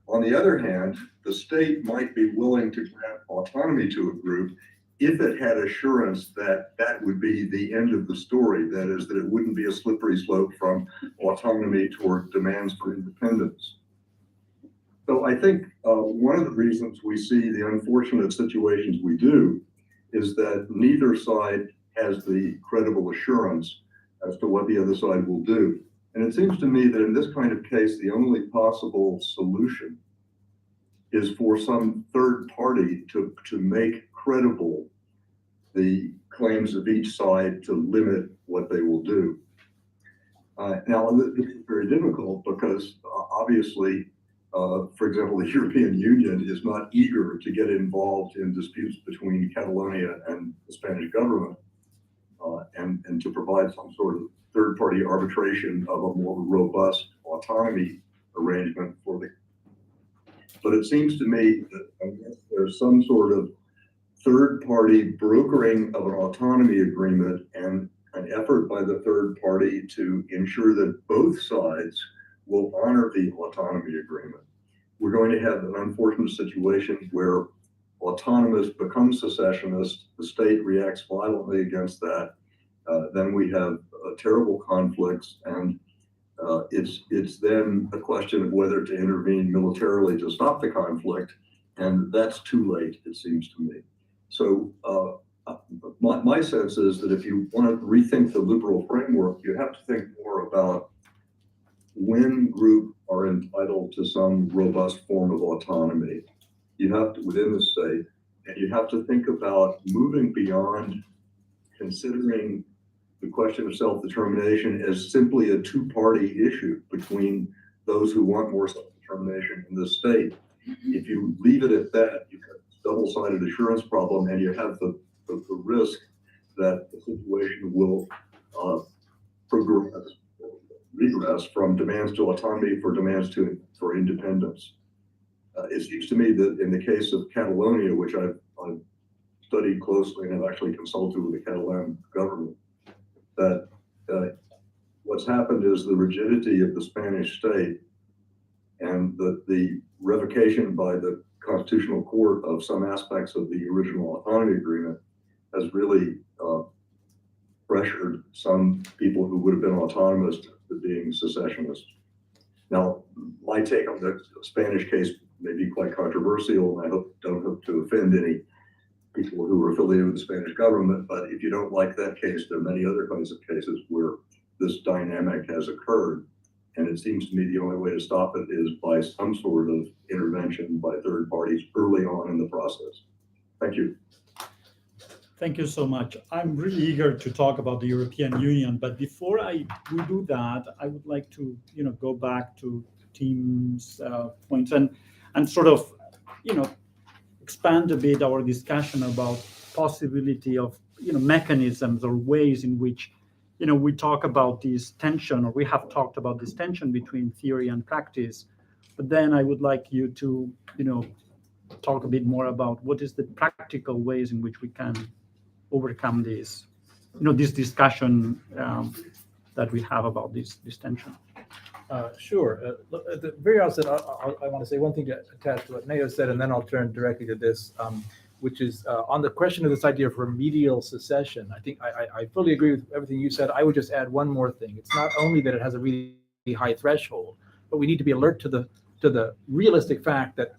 On the other hand, the state might be willing to grant autonomy to a group if it had assurance that that would be the end of the story. That is, that it wouldn't be a slippery slope from autonomy toward demands for independence. So I think one of the reasons we see the unfortunate situations we do is that neither side has the credible assurance as to what the other side will do. And it seems to me that in this kind of case, the only possible solution is for some third party to make credible the claims of each side to limit what they will do. Now, this is very difficult because obviously, for example, the European Union is not eager to get involved in disputes between Catalonia and the Spanish government and to provide some sort of third-party arbitration of a more robust autonomy arrangement for the. But it seems to me that unless there's some sort of third-party brokering of an autonomy agreement and an effort by the third party to ensure that both sides will honor the autonomy agreement, we're going to have an unfortunate situation where autonomous becomes secessionist, the state reacts violently against that, then we have terrible conflicts, and it's then a question of whether to intervene militarily to stop the conflict, and that's too late, it seems to me. So my sense is that if you want to rethink the liberal framework, you have to think more about when groups are entitled to some robust form of autonomy. You have to, within the state, and you have to think about moving beyond considering the question of self-determination as simply a two-party issue between those who want more self-determination in the state. If you leave it at that, you have a double-sided assurance problem, and you have the risk that the situation will regress from demands to autonomy for demands for independence. It seems to me that in the case of Catalonia, which I've studied closely and have actually consulted with the Catalan government, that what's happened is the rigidity of the Spanish state and the revocation by the Constitutional Court of some aspects of the original autonomy agreement has really pressured some people who would have been autonomous to being secessionists. Now, my take on the Spanish case may be quite controversial, and I don't hope to offend any people who are affiliated with the Spanish government, but if you don't like that case, there are many other kinds of cases where this dynamic has occurred. And it seems to me the only way to stop it is by some sort of intervention by third parties early on in the process. Thank you. Thank you so much. I'm really eager to talk about the European Union, but before we do that, I would like to, go back to Tim's points and sort of, expand a bit our discussion about possibility of, mechanisms or ways in which, we talk about this tension, or we have talked about this tension between theory and practice. But then I would like you to, talk a bit more about what is the practical ways in which we can overcome this, this discussion that we have about this tension. Sure. Look, at the very outset, I want to say one thing to attach to what Neus said, and then I'll turn directly to this, which is on the question of this idea of remedial secession. I think I fully agree with everything you said. I would just add one more thing. It's not only that it has a really high threshold, but we need to be alert to the realistic fact that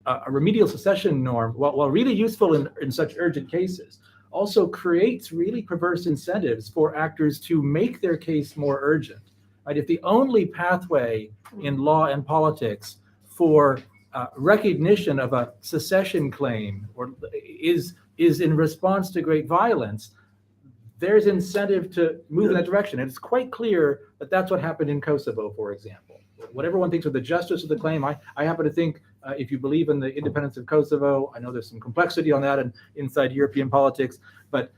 a remedial secession norm, while really useful in such urgent cases, also creates really perverse incentives for actors to make their case more urgent. Right? If the only pathway in law and politics for recognition of a secession claim is in response to great violence, there's incentive to move in that direction. And it's quite clear that that's what happened in Kosovo, for example. Whatever one thinks of the justice of the claim, I happen to think if you believe in the independence of Kosovo, I know there's some complexity on that and inside European politics, but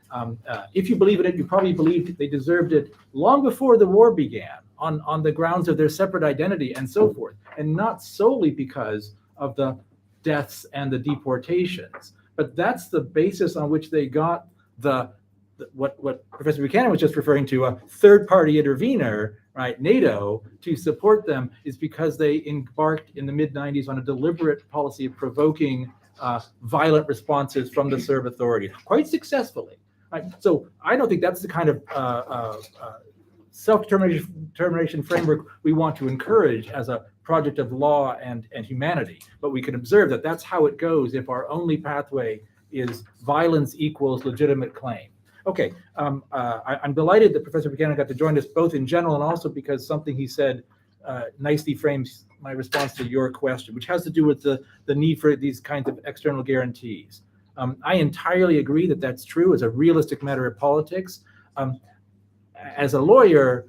if you believe in it, you probably believed they deserved it long before the war began on the grounds of their separate identity and so forth, and not solely because of the deaths and the deportations. But that's the basis on which they got what Professor Buchanan was just referring to, a third-party intervener, right, NATO, to support them, is because they embarked in the mid-90s on a deliberate policy of provoking violent responses from the Serb authorities, quite successfully. Right? So I don't think that's the kind of self-determination framework we want to encourage as a project of law and humanity. But we can observe that that's how it goes if our only pathway is violence equals legitimate claim. Okay, I'm delighted that Professor Buchanan got to join us both in general and also because something he said nicely frames my response to your question, which has to do with the need for these kinds of external guarantees. I entirely agree that that's true as a realistic matter of politics. As a lawyer,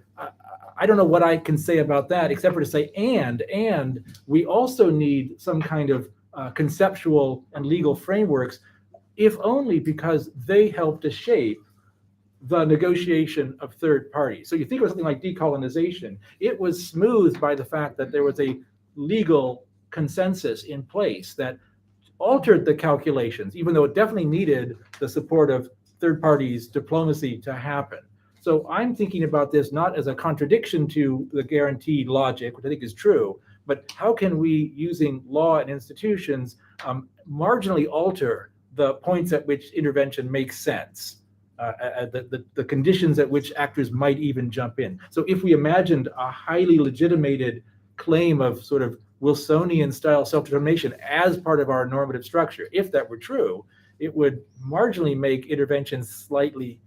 I don't know what I can say about that except for to say, and we also need some kind of conceptual and legal frameworks, if only because they help to shape the negotiation of third parties. So you think of something like decolonization, it was smoothed by the fact that there was a legal consensus in place that altered the calculations, even though it definitely needed the support of third parties' diplomacy to happen. So I'm thinking about this not as a contradiction to the guaranteed logic, which I think is true, but how can we, using law and institutions, marginally alter the points at which intervention makes sense, the conditions at which actors might even jump in. So if we imagined a highly legitimated claim of sort of Wilsonian style self-determination as part of our normative structure, if that were true, it would marginally make interventions slightly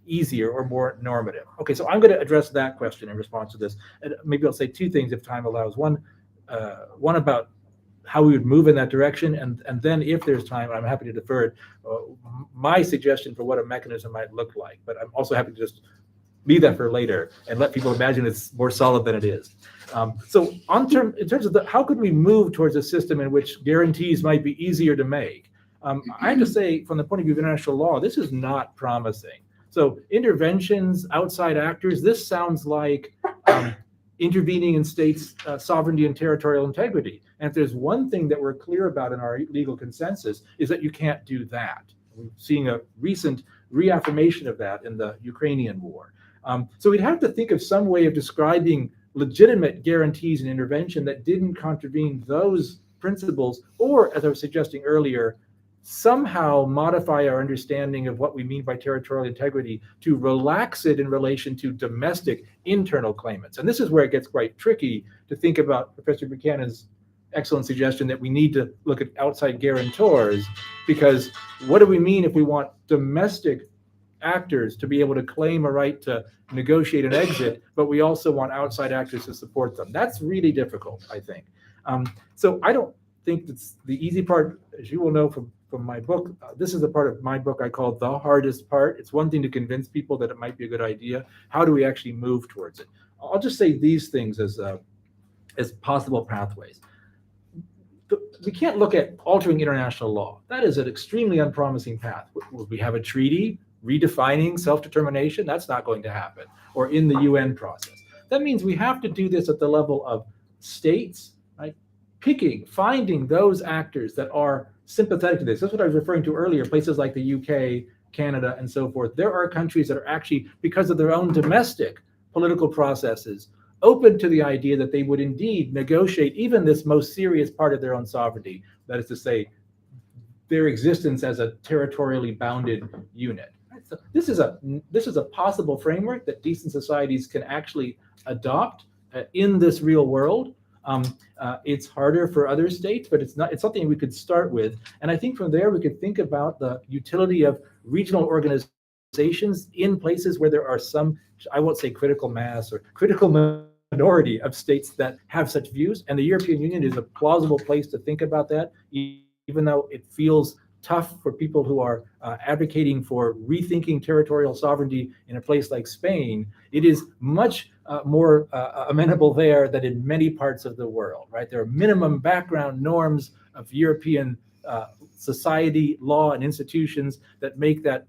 easier or more normative. Okay, so I'm going to address that question in response to this. And maybe I'll say two things if time allows. One about how we would move in that direction, and then if there's time, I'm happy to defer it, my suggestion for what a mechanism might look like. But I'm also happy to just leave that for later and let people imagine it's more solid than it is. So in terms of how could we move towards a system in which guarantees might be easier to make? I have to say, from the point of view of international law, this is not promising. So interventions, outside actors, this sounds like intervening in states' sovereignty and territorial integrity. And if there's one thing that we're clear about in our legal consensus is that you can't do that. We're seeing a recent reaffirmation of that in the Ukrainian war. So we'd have to think of some way of describing legitimate guarantees and intervention that didn't contravene those principles, or, as I was suggesting earlier, somehow modify our understanding of what we mean by territorial integrity to relax it in relation to domestic internal claimants. And this is where it gets quite tricky to think about Professor Buchanan's excellent suggestion that we need to look at outside guarantors, because what do we mean if we want domestic actors to be able to claim a right to negotiate an exit, but we also want outside actors to support them? That's really difficult, I think. So I don't think that's the easy part. As you will know from my book, this is the part of my book I call the hardest part. It's one thing to convince people that it might be a good idea. How do we actually move towards it? I'll just say these things as possible pathways. We can't look at altering international law. That is an extremely unpromising path. We have a treaty redefining self-determination. That's not going to happen. Or in the UN process. That means we have to do this at the level of states, right? Finding those actors that are sympathetic to this. That's what I was referring to earlier, places like the UK, Canada, and so forth. There are countries that are actually, because of their own domestic political processes, open to the idea that they would indeed negotiate even this most serious part of their own sovereignty, that is to say, their existence as a territorially bounded unit. So this is a possible framework that decent societies can actually adopt in this real world. It's harder for other states, but it's something we could start with. And I think from there we could think about the utility of regional organizations in places where there are some, I won't say critical mass or critical minority of states that have such views. And the European Union is a plausible place to think about that, even though it feels tough for people who are advocating for rethinking territorial sovereignty in a place like Spain. It is much more amenable there than in many parts of the world, right? There are minimum background norms of European society, law, and institutions that make that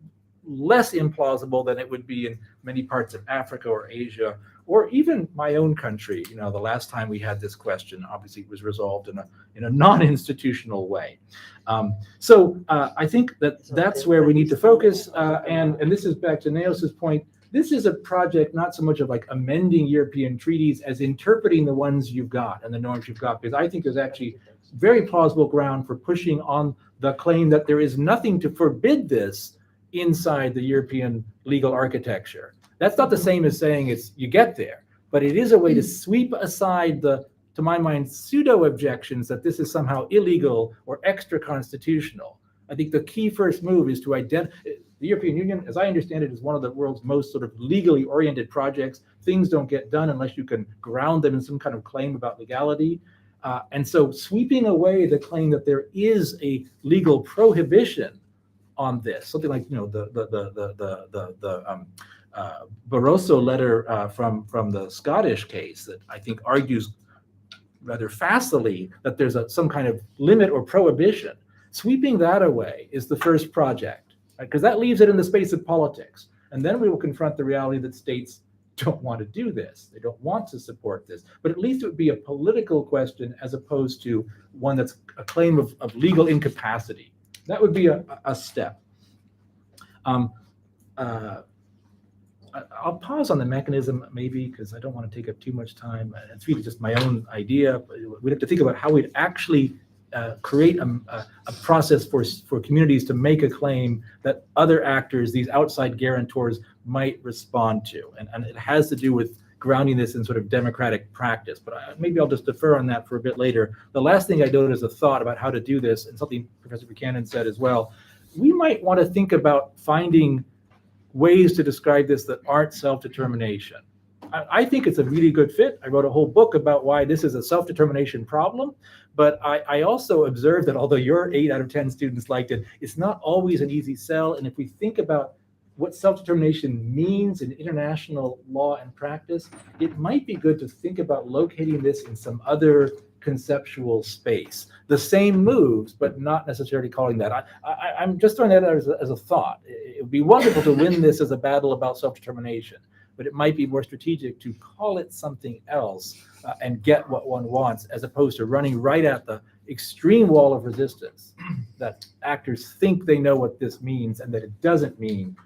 less implausible than it would be in many parts of Africa or Asia, or even my own country. You know, the last time we had this question, obviously it was resolved in a non-institutional way. So I think that's where we need to focus. And this is back to Neus's point. This is a project not so much of like amending European treaties as interpreting the ones you've got and the norms you've got, because I think there's actually very plausible ground for pushing on the claim that there is nothing to forbid this inside the European legal architecture. That's not the same as saying it's you get there, but it is a way to sweep aside the, to my mind, pseudo objections that this is somehow illegal or extra constitutional. I think the key first move is to identify. The European Union, as I understand it, is one of the world's most sort of legally oriented projects. Things don't get done unless you can ground them in some kind of claim about legality. And so sweeping away the claim that there is a legal prohibition on this, something like, you know, the Barroso letter from the Scottish case that I think argues rather facilely that there's some kind of limit or prohibition. Sweeping that away is the first project, right? Because that leaves it in the space of politics. And then we will confront the reality that states don't want to do this. They don't want to support this. But at least it would be a political question as opposed to one that's a claim of legal incapacity. That would be a step. I'll pause on the mechanism maybe because I don't want to take up too much time. It's really just my own idea. We'd have to think about how we'd actually create a process for communities to make a claim that other actors, these outside guarantors, might respond to. And it has to do with grounding this in sort of democratic practice. But maybe I'll just defer on that for a bit later. The last thing I noted as a thought about how to do this, and something Professor Buchanan said as well, we might want to think about finding ways to describe this that aren't self-determination. I think it's a really good fit. I wrote a whole book about why this is a self-determination problem, but I also observed that although your 8 out of 10 students liked it, it's not always an easy sell. And if we think about what self-determination means in international law and practice, it might be good to think about locating this in some other conceptual space. The same moves, but not necessarily calling that. I'm just throwing that out as a thought. It would be wonderful to win this as a battle about self-determination, but it might be more strategic to call it something else and get what one wants, as opposed to running right at the extreme wall of resistance that actors think they know what this means and that it doesn't mean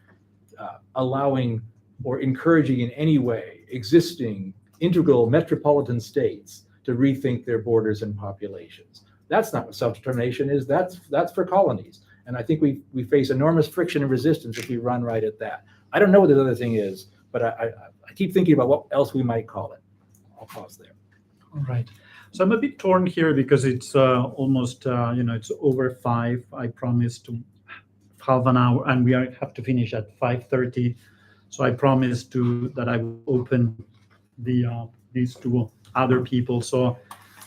allowing or encouraging in any way existing integral metropolitan states to rethink their borders and populations. That's not what self-determination is. That's for colonies. And I think we face enormous friction and resistance if we run right at that. I don't know what the other thing is, but I keep thinking about what else we might call it. I'll pause there. All right. So I'm a bit torn here because it's almost, it's over 5. I promised to half an hour, and we have to finish at 5:30. So I promised that I will open these to other people. So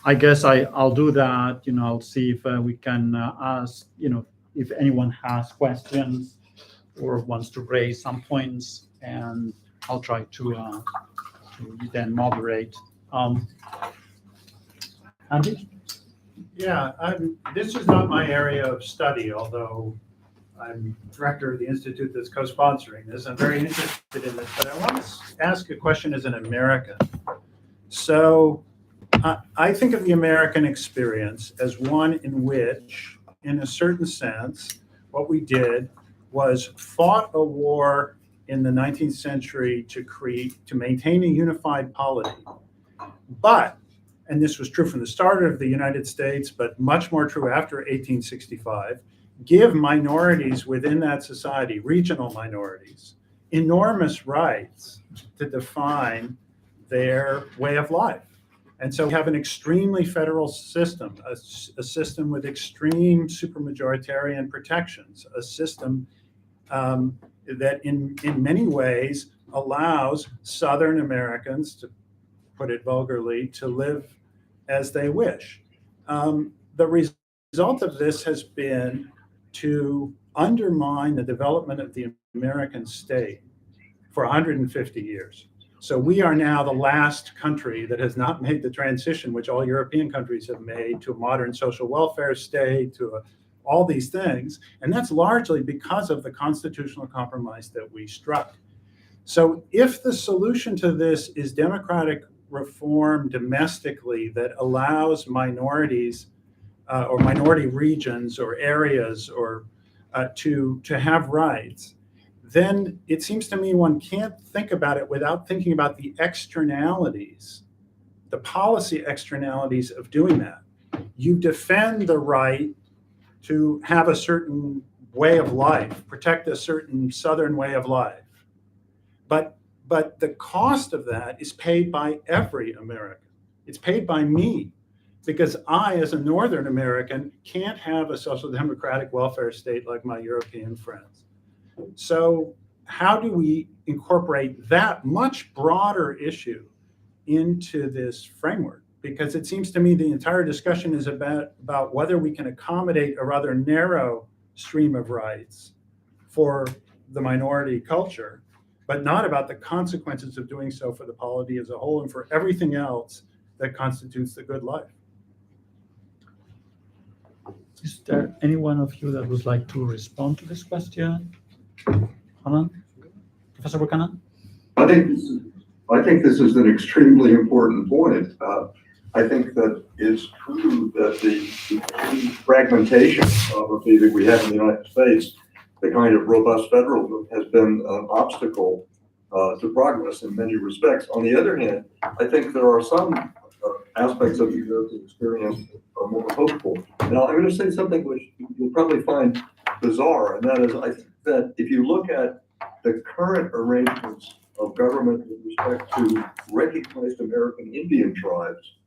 I guess I'll do that. I'll see if we can ask, if anyone has questions or wants to raise some points, and I'll try to then moderate. Andy? Yeah, this is not my area of study, although I'm director of the institute that's co-sponsoring this. I'm very interested in this, but I want to ask a question as an American. So I think of the American experience as one in which, in a certain sense, what we did was fought a war in the 19th century to maintain a unified polity But, and this was true from the start of the United States, but much more true after 1865, give minorities within that society, regional minorities, enormous rights to define their way of life. And so we have an extremely federal system, a system with extreme supermajoritarian protections, a system that in many ways allows Southern Americans, to put it vulgarly, to live as they wish. The result of this has been to undermine the development of the American state for 150 years. So we are now the last country that has not made the transition, which all European countries have made, to a modern social welfare state, to all these things. And that's largely because of the constitutional compromise that we struck. So if the solution to this is democratic reform domestically that allows minorities or minority regions or areas or to have rights, then it seems to me one can't think about it without thinking about the externalities, the policy externalities of doing that. You defend the right to have a certain way of life, protect a certain Southern way of life. But the cost of that is paid by every American. It's paid by me, because I, as a Northern American, can't have a social democratic welfare state like my European friends. So how do we incorporate that much broader issue into this framework? Because it seems to me the entire discussion is about whether we can accommodate a rather narrow stream of rights for the minority culture, but not about the consequences of doing so for the polity as a whole and for everything else that constitutes the good life. Is there any one of you that would like to respond to this question? Hanan? Professor Buchanan? I think this is an extremely important point. I think that it's true that the fragmentation of that we have in the United States, the kind of robust federalism, has been an obstacle to progress in many respects. On the other hand, I think there are some aspects of the American experience that are more hopeful. Now, I'm going to say something which you'll probably find bizarre, and that is, I think that if you look at the current arrangements of government with respect to recognized American Indian tribes,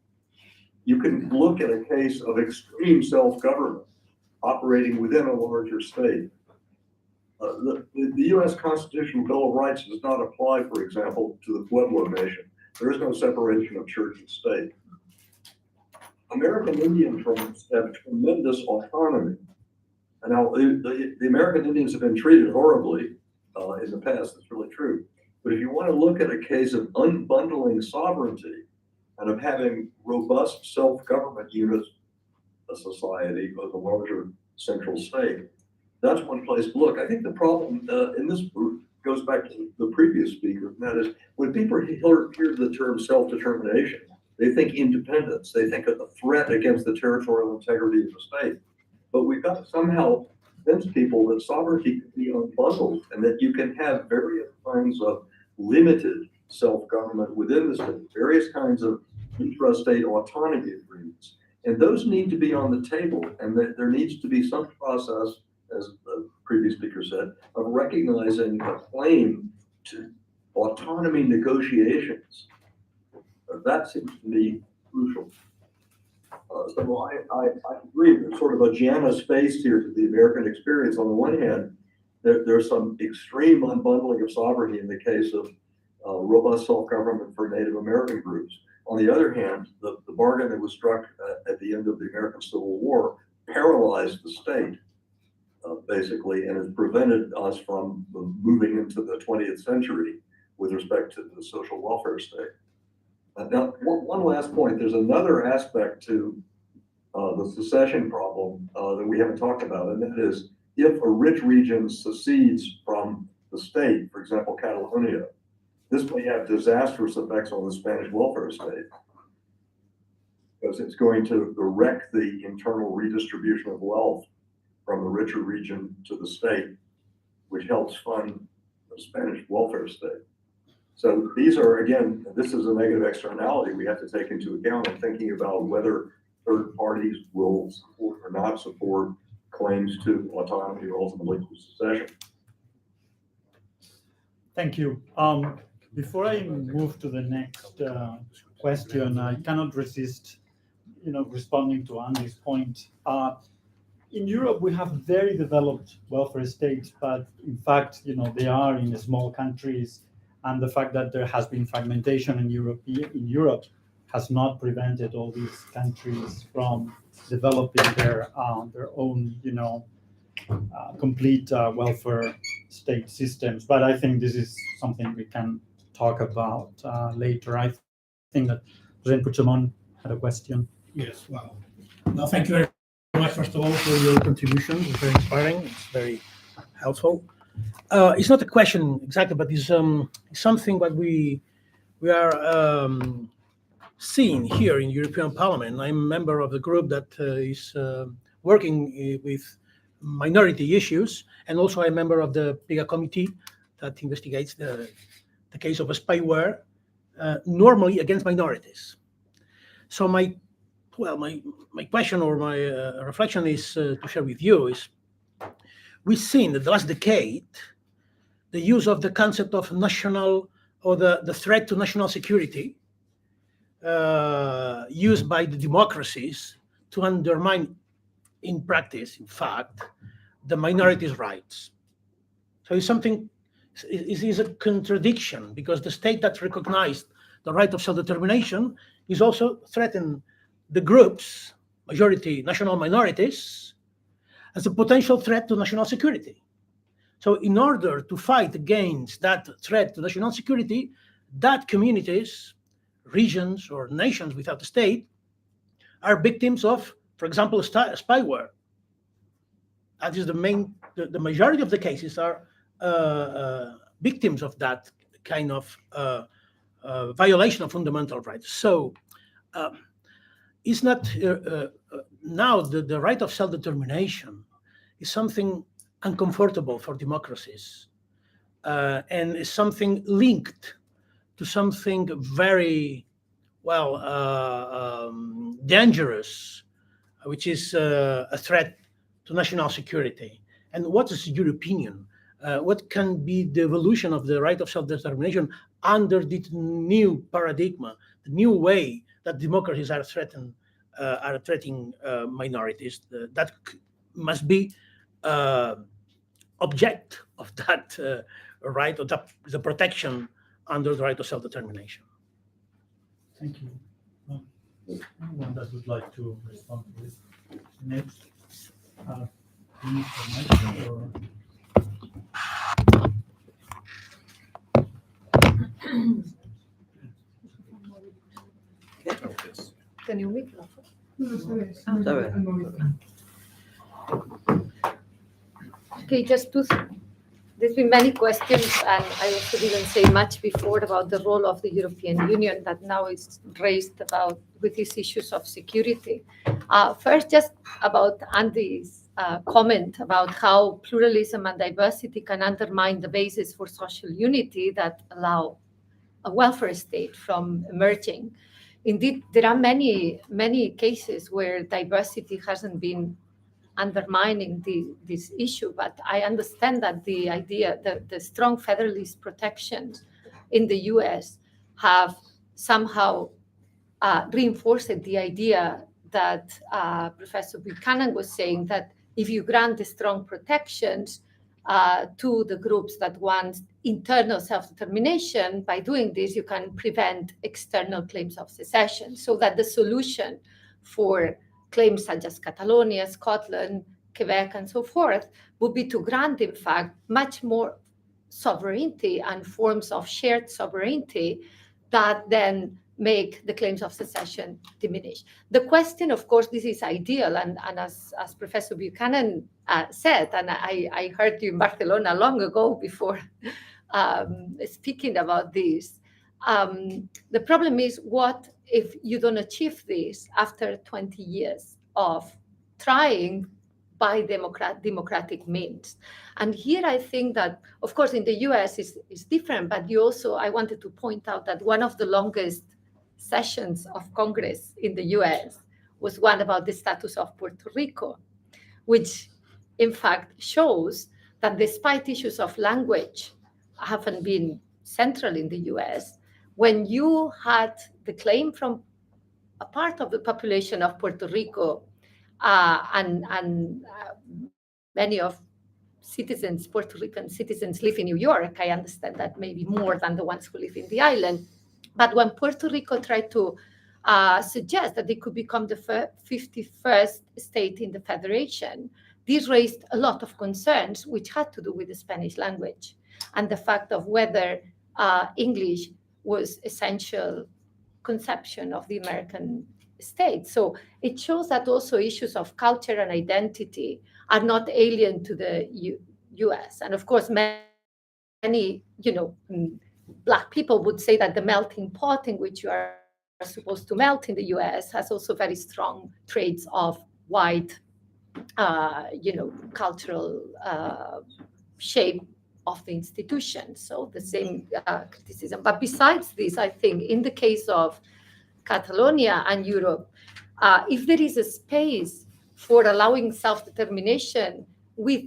you can look at a case of extreme self-government operating within a larger state. The U.S. Constitutional Bill of Rights does not apply, for example, to the Pueblo Nation. There is no separation of church and state. American Indian tribes have tremendous autonomy. And now the American Indians have been treated horribly in the past. That's really true. But if you want to look at a case of unbundling sovereignty and of having robust self-government units, a society with a larger central state, that's one place to look. I think the problem in this group goes back to the previous speaker, and that is when people hear the term self-determination, they think independence. They think of the threat against the territorial integrity of the state. But we've got to somehow convince people that sovereignty can be unbundled and that you can have various kinds of limited self-government within the state, various kinds of intrastate autonomy agreements. And those need to be on the table, and that there needs to be some process, as the previous speaker said, of recognizing a claim to autonomy negotiations. That seems to me crucial. So I agree. There's sort of a Janus face here to the American experience. On the one hand, there's some extreme unbundling of sovereignty in the case of robust self-government for Native American groups. On the other hand, the bargain that was struck at the end of the American Civil War paralyzed the state, basically, and has prevented us from moving into the 20th century with respect to the social welfare state. Now, one last point. There's another aspect to the secession problem that we haven't talked about, and that is if a rich region secedes from the state, for example, Catalonia, this may have disastrous effects on the Spanish welfare state, because it's going to wreck the internal redistribution of wealth from the richer region to the state, which helps fund the Spanish welfare state. So these are, again, this is a negative externality we have to take into account in thinking about whether third parties will support or not support claims to autonomy or ultimately to secession. Thank you. Before I move to the next question, I cannot resist, responding to Andy's point. In Europe, we have very developed welfare states, but in fact, they are in small countries, and the fact that there has been fragmentation in Europe has not prevented all these countries from developing their own, complete welfare state systems. But I think this is something we can talk about later. I think that President Puigdemont had a question. Yes, well, no, thank you very much, first of all, for your contribution. It's very inspiring. It's very helpful. It's not a question exactly, but it's something that we are seeing here in European Parliament. I'm a member of the group that is working with minority issues, and also I'm a member of the bigger committee that investigates the case of spyware, normally against minorities. So my question or my reflection is to share with you is, we've seen in the last decade the use of the concept of national, or the threat to national security used by the democracies to undermine, in practice, in fact, the minorities' rights. So it's something, it is a contradiction, because the state that recognized the right of self-determination is also threatening the groups, majority national minorities, as a potential threat to national security. So in order to fight against that threat to national security, that communities, regions, or nations without a state are victims of, for example, spyware. That is the majority of the cases are victims of that kind of violation of fundamental rights. So it's not now the right of self-determination is something uncomfortable for democracies, and is something linked to something very dangerous, which is a threat to national security. And what is your opinion? What can be the evolution of the right of self-determination under this new paradigm, the new way that democracies are threatening minorities? That must be object of that right, of the protection under the right of self-determination. Thank you. Anyone that would like to respond to this? Next. Can you make it? Sorry. Okay, just there's been many questions, and I also didn't say much before about the role of the European Union that now is raised about with these issues of security. First, just about Andy's comment about how pluralism and diversity can undermine the basis for social unity that allow a welfare state from emerging. Indeed, there are many cases where diversity hasn't been undermining this issue, but I understand that the idea that the strong federalist protections in the US have somehow reinforced the idea that Professor Buchanan was saying, that if you grant the strong protections to the groups that want internal self-determination, by doing this, you can prevent external claims of secession, so that the solution for claims such as Catalonia, Scotland, Quebec, and so forth would be to grant, in fact, much more sovereignty and forms of shared sovereignty that then make the claims of secession diminish. The question, of course, this is ideal, and as Professor Buchanan said, and I heard you in Barcelona long ago before speaking about this, the problem is, what if you don't achieve this after 20 years of trying by democratic means. And here I think that, of course, in the US is different, but I wanted to point out that one of the longest sessions of Congress in the US was one about the status of Puerto Rico, which in fact shows that despite issues of language haven't been central in the US, when you had the claim from a part of the population of Puerto Rico and many of Puerto Rican citizens live in New York. I understand that maybe more than the ones who live in the island. But when Puerto Rico tried to suggest that they could become the 51st state in the federation, this raised a lot of concerns, which had to do with the Spanish language and the fact of whether English was essential conception of the American state. So it shows that also issues of culture and identity are not alien to the US. And of course, many Black people would say that the melting pot in which you are supposed to melt in the US has also very strong traits of white, cultural shape of the institution. So the same criticism. But besides this, I think in the case of Catalonia and Europe, if there is a space for allowing self-determination with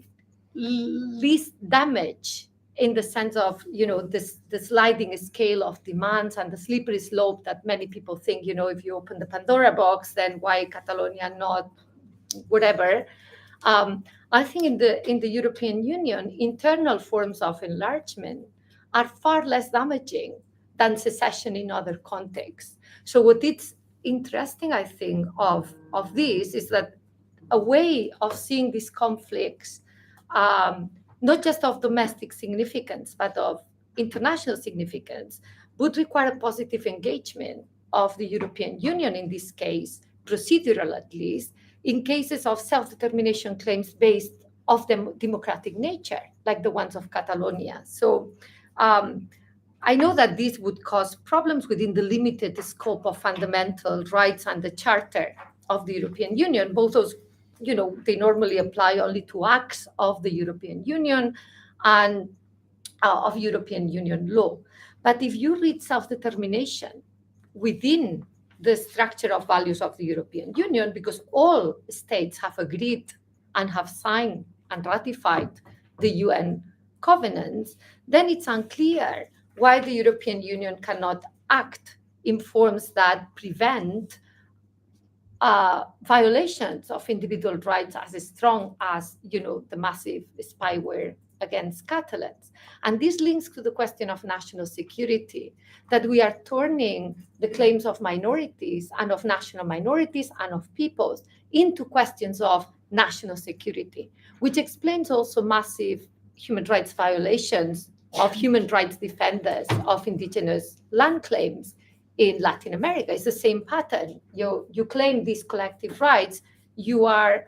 least damage in the sense of, the sliding scale of demands and the slippery slope that many people think, if you open the Pandora box, then why Catalonia not whatever. I think in the European Union, internal forms of enlargement are far less damaging than secession in other contexts. So what is interesting, I think, of this is that a way of seeing these conflicts, not just of domestic significance, but of international significance, would require a positive engagement of the European Union in this case, procedural at least, in cases of self-determination claims based of the democratic nature, like the ones of Catalonia. So I know that this would cause problems within the limited scope of fundamental rights and the Charter of the European Union. Both those, they normally apply only to acts of the European Union and of European Union law. But if you read self-determination within the structure of values of the European Union, because all states have agreed and have signed and ratified the UN covenants, then it's unclear why the European Union cannot act in forms that prevent violations of individual rights as strong as, the massive spyware against Catalans. And this links to the question of national security, that we are turning the claims of minorities and of national minorities and of peoples into questions of national security, which explains also massive human rights violations of human rights defenders of indigenous land claims in Latin America. It's the same pattern. You claim these collective rights, you are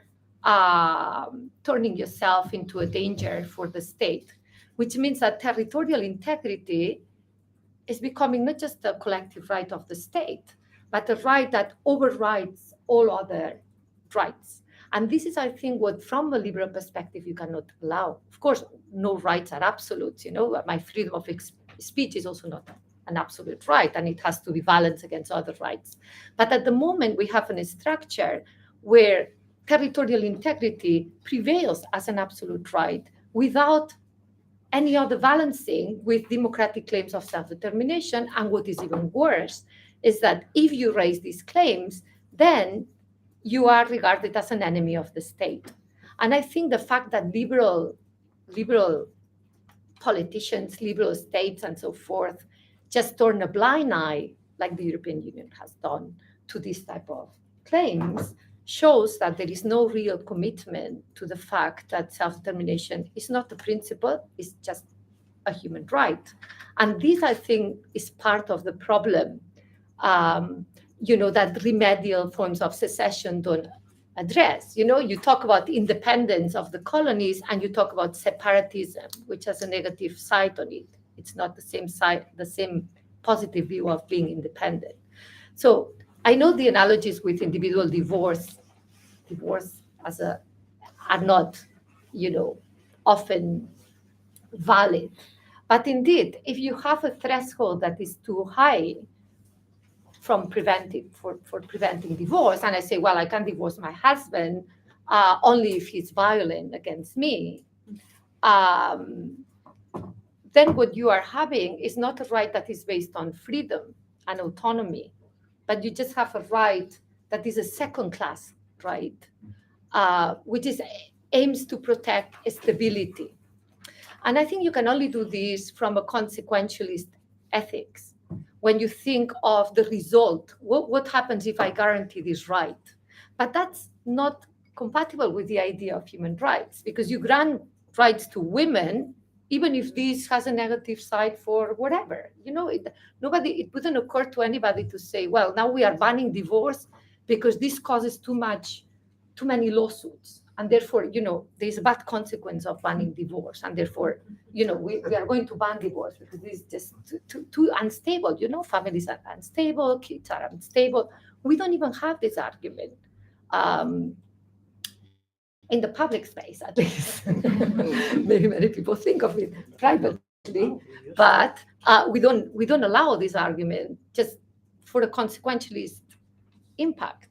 turning yourself into a danger for the state, which means that territorial integrity is becoming not just a collective right of the state, but a right that overrides all other rights. And this is, I think, what from a liberal perspective you cannot allow. Of course, no rights are absolute. My freedom of speech is also not an absolute right, and it has to be balanced against other rights. But at the moment, we have a structure where territorial integrity prevails as an absolute right without any other balancing with democratic claims of self-determination. And what is even worse is that if you raise these claims, then you are regarded as an enemy of the state. And I think the fact that liberal politicians, liberal states, and so forth just turn a blind eye, like the European Union has done, to this type of claims, shows that there is no real commitment to the fact that self-determination is not a principle, it's just a human right. And this, I think, is part of the problem, that remedial forms of secession don't address. You talk about independence of the colonies and you talk about separatism, which has a negative side on it. It's not the same side, the same positive view of being independent. So I know the analogies with individual divorce as are not, often valid. But indeed, if you have a threshold that is too high for preventing divorce, and I say, well, I can divorce my husband only if he's violent against me, then what you are having is not a right that is based on freedom and autonomy, but you just have a right that is a second-class right, which aims to protect stability. And I think you can only do this from a consequentialist ethics. When you think of the result, what happens if I guarantee this right? But that's not compatible with the idea of human rights, because you grant rights to women, even if this has a negative side for whatever. It wouldn't occur to anybody to say, well, now we are banning divorce because this causes too many lawsuits. And therefore, there's a bad consequence of banning divorce. And therefore, we are going to ban divorce because this is just too unstable. Families are unstable, kids are unstable. We don't even have this argument in the public space, at least. Maybe many people think of it privately, but we don't allow this argument just for a consequentialist impact.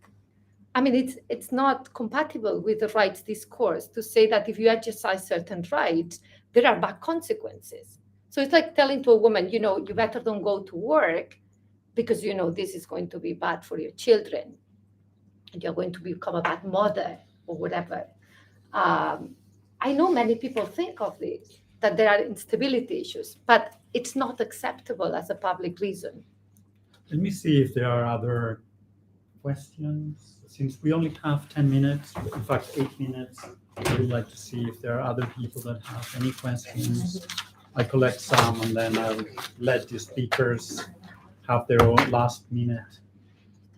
I mean, it's not compatible with the rights discourse to say that if you exercise certain rights, there are bad consequences. So it's like telling to a woman, you better don't go to work because, this is going to be bad for your children. And you're going to become a bad mother or whatever. I know many people think of this, that there are instability issues, but it's not acceptable as a public reason. Let me see if there are other questions. Since we only have 10 minutes, in fact, 8 minutes, I would like to see if there are other people that have any questions. I collect some and then I'll let the speakers have their own last minute.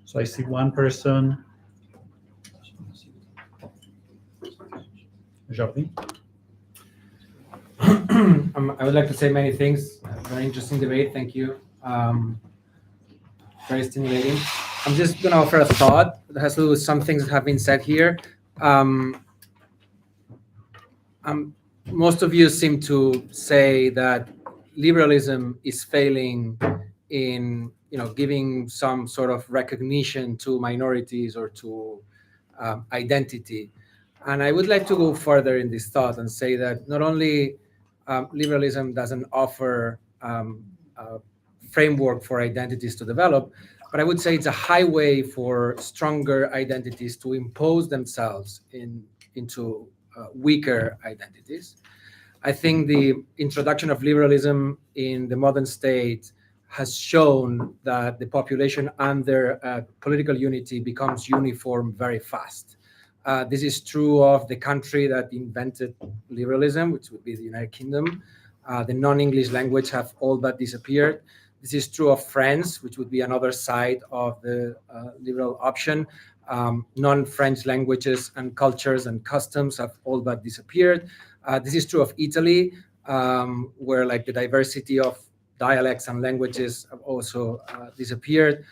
So I see one person. Jordi? I would like to say many things. Very interesting debate. Thank you. Very stimulating. I'm just going to offer a thought that has to do with some things that have been said here. Most of you seem to say that liberalism is failing in, giving some sort of recognition to minorities or to identity. And I would like to go further in this thought and say that not only liberalism doesn't offer a framework for identities to develop, but I would say it's a highway for stronger identities to impose themselves into weaker identities. I think the introduction of liberalism in the modern state has shown that the population under political unity becomes uniform very fast. This is true of the country that invented liberalism, which would be the United Kingdom. The non-English language have all but disappeared. This is true of France, which would be another side of the liberal option. Non-French languages and cultures and customs have all but disappeared. This is true of Italy, where the diversity of dialects and languages have also disappeared.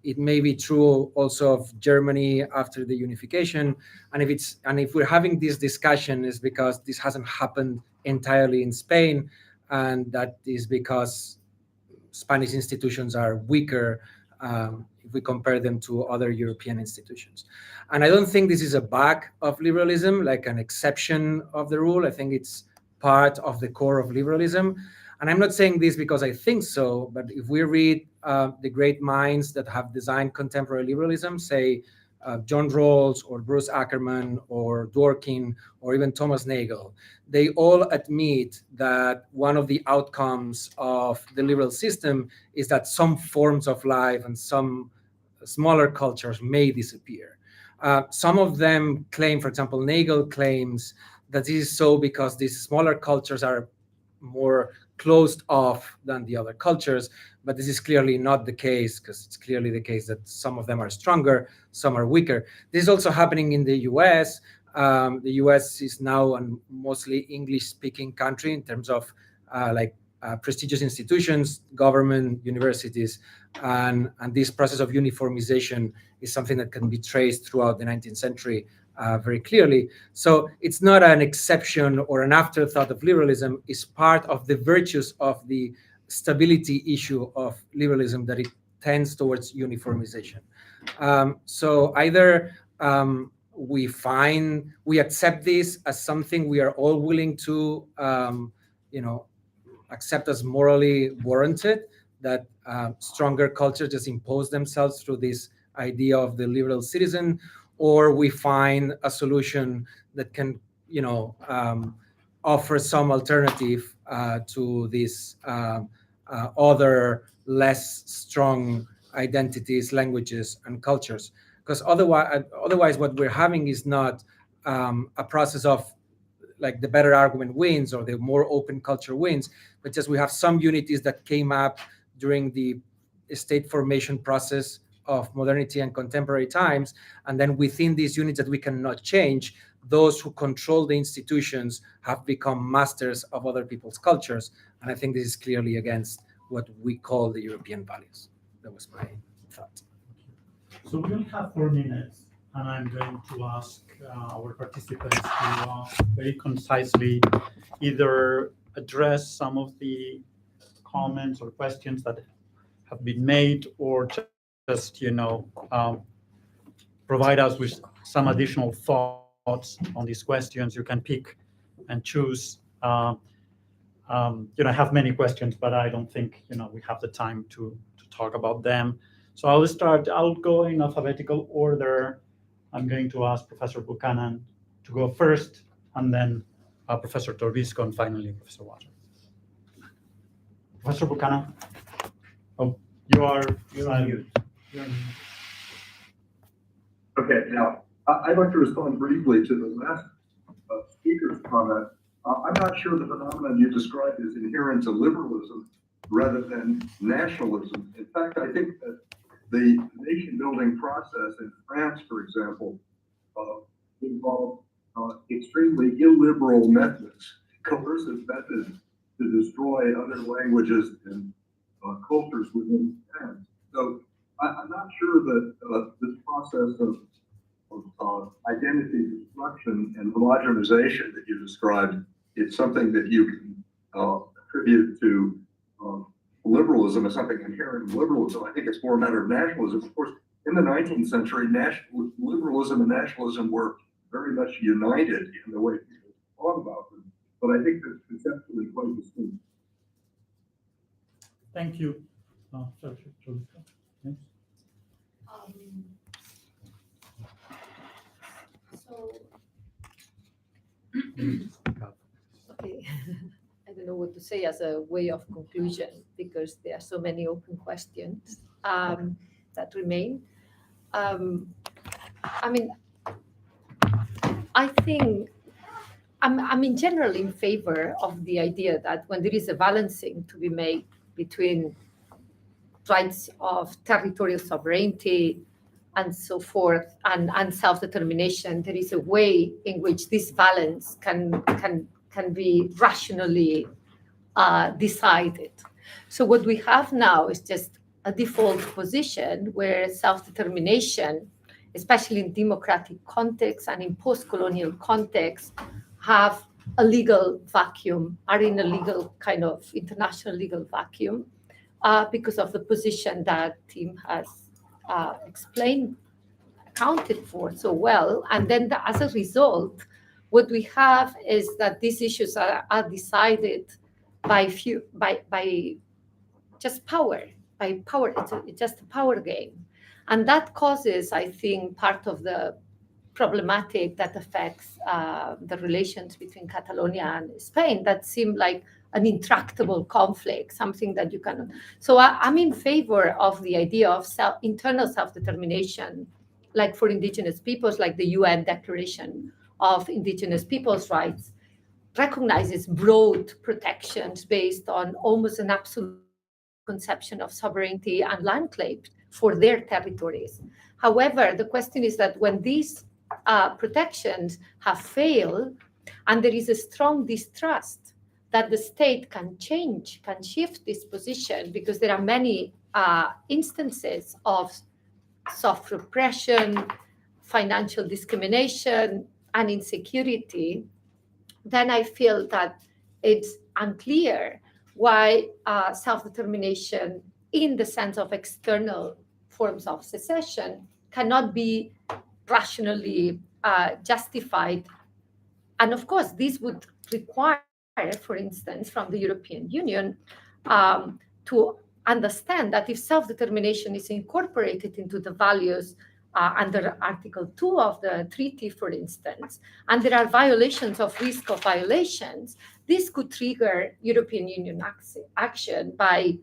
It may be true also of Germany after the unification. And if we're having this discussion, is because this hasn't happened entirely in Spain, and that is because Spanish institutions are weaker if we compare them to other European institutions. And I don't think this is a bug of liberalism, like an exception of the rule. I think it's part of the core of liberalism. And I'm not saying this because I think so, but if we read the great minds that have designed contemporary liberalism, say John Rawls or Bruce Ackerman or Dworkin or even Thomas Nagel, they all admit that one of the outcomes of the liberal system is that some forms of life and some smaller cultures may disappear. Some of them claim, for example, Nagel claims that this is so because these smaller cultures are more closed off than the other cultures, but this is clearly not the case, because it's clearly the case that some of them are stronger, some are weaker. This is also happening in the US. The US is now a mostly English-speaking country in terms of prestigious institutions, government, universities, and this process of uniformization is something that can be traced throughout the 19th century very clearly. So it's not an exception or an afterthought of liberalism. It's part of the virtues of the stability issue of liberalism, that it tends towards uniformization. So either we accept this as something we are all willing to, accept as morally warranted, that stronger cultures just impose themselves through this idea of the liberal citizen, or we find a solution that can, offer some alternative to these other less strong identities, languages, and cultures. Because otherwise, what we're having is not a process of like the better argument wins or the more open culture wins, but just we have some unities that came up during the state formation process of modernity and contemporary times. And then within these units that we cannot change, those who control the institutions have become masters of other people's cultures. And I think this is clearly against what we call the European values. That was my thought. So we only have 4 minutes, and I'm going to ask our participants to very concisely either address some of the comments or questions that have been made, or just, provide us with some additional thoughts on these questions. You can pick and choose. I have many questions, but I don't think, we have the time to talk about them. So I'll go in alphabetical order. I'm going to ask Professor Buchanan to go first, and then Professor Torbisco, and finally Professor Water. Professor Buchanan. Oh, you're on mute. Okay, now, I'd like to respond briefly to the last speaker's comment. I'm not sure the phenomenon you described is inherent to liberalism rather than nationalism. In fact, I think that the nation-building process in France, for example, involved extremely illiberal methods, coercive methods to destroy other languages and cultures within France. So I'm not sure that this process of identity destruction and homogenization that you described is something that you can attribute to liberalism as something inherent in liberalism. I think it's more a matter of nationalism. Of course, in the 19th century, liberalism and nationalism were very much united in the way people thought about them. But I think that's conceptually quite distinct. Thank you. Okay, I don't know what to say as a way of conclusion, because there are so many open questions that remain. I think I'm in general in favor of the idea that when there is a balancing to be made between rights of territorial sovereignty and so forth, and self-determination, there is a way in which this balance can be rationally decided. So what we have now is just a default position where self-determination, especially in democratic contexts and in post-colonial contexts, have a legal vacuum, are in a legal kind of international legal vacuum, because of the position that Tim has explained, accounted for so well. And then as a result, what we have is that these issues are decided by just power. It's just a power game. And that causes, I think, part of the problematic that affects the relations between Catalonia and Spain that seem like an intractable conflict, something that you cannot. So I'm in favor of the idea of internal self-determination, like for indigenous peoples, like the UN Declaration of Indigenous Peoples' Rights recognizes broad protections based on almost an absolute conception of sovereignty and land claims for their territories. However, the question is that when these protections have failed, and there is a strong distrust that the state can change, can shift this position, because there are many instances of soft repression, financial discrimination and insecurity, then I feel that it's unclear why self-determination in the sense of external forms of secession cannot be rationally justified. And of course, this would require, for instance, from the European Union to understand that if self-determination is incorporated into the values under Article 2 of the treaty, for instance, and there are violations of risk of violations, this could trigger European Union action by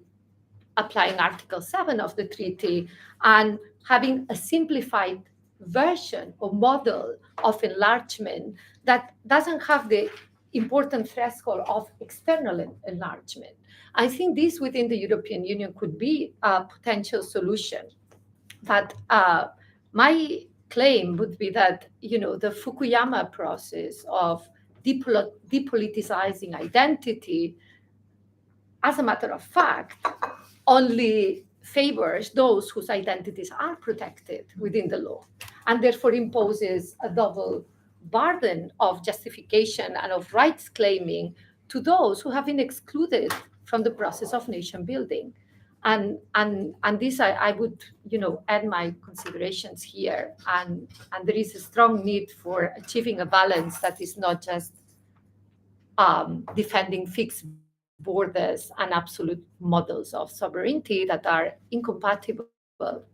applying Article 7 of the treaty and having a simplified version or model of enlargement that doesn't have the important threshold of external enlargement. I think this within the European Union could be a potential solution. But my claim would be that, the Fukuyama process of depoliticizing identity, as a matter of fact, only favors those whose identities are protected within the law, and therefore imposes a double burden of justification and of rights claiming to those who have been excluded from the process of nation building. And this I would add my considerations here, and there is a strong need for achieving a balance that is not just defending fixed borders and absolute models of sovereignty that are incompatible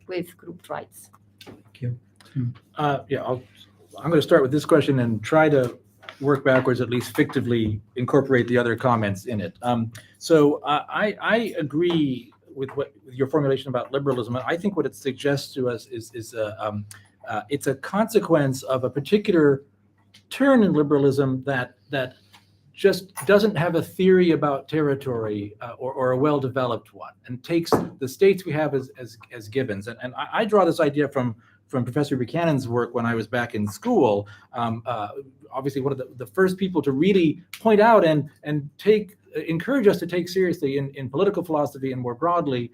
with group rights. Thank you. I'm going to start with this question and try to work backwards, at least fictively incorporate the other comments in it. So I agree with your formulation about liberalism. I think what it suggests to us is it's a consequence of a particular turn in liberalism that just doesn't have a theory about territory or a well-developed one, and takes the states we have as givens. And I draw this idea from Professor Buchanan's work when I was back in school. Obviously, one of the first people to really point out and encourage us to take seriously in political philosophy and more broadly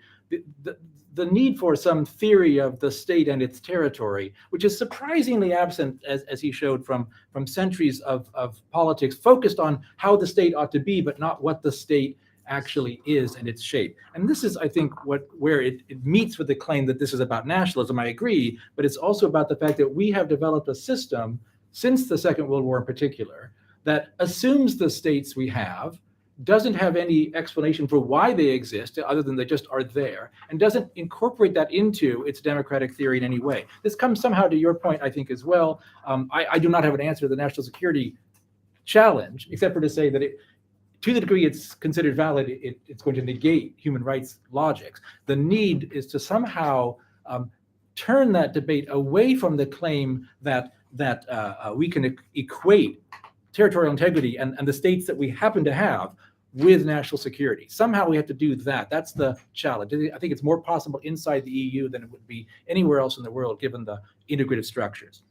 the need for some theory of the state and its territory, which is surprisingly absent, as he showed, from centuries of politics focused on how the state ought to be, but not what the state actually is and its shape. And this is, I think, where it meets with the claim that this is about nationalism. I agree, but it's also about the fact that we have developed a system since the Second World War in particular that assumes the states we have, doesn't have any explanation for why they exist other than they just are there, and doesn't incorporate that into its democratic theory in any way. This comes somehow to your point, I think, as well. I do not have an answer to the national security challenge, except for to say that to the degree it's considered valid, it's going to negate human rights logics. The need is to somehow turn that debate away from the claim that we can equate territorial integrity and the states that we happen to have with national security. Somehow we have to do that. That's the challenge. I think it's more possible inside the EU than it would be anywhere else in the world, given the integrative structures.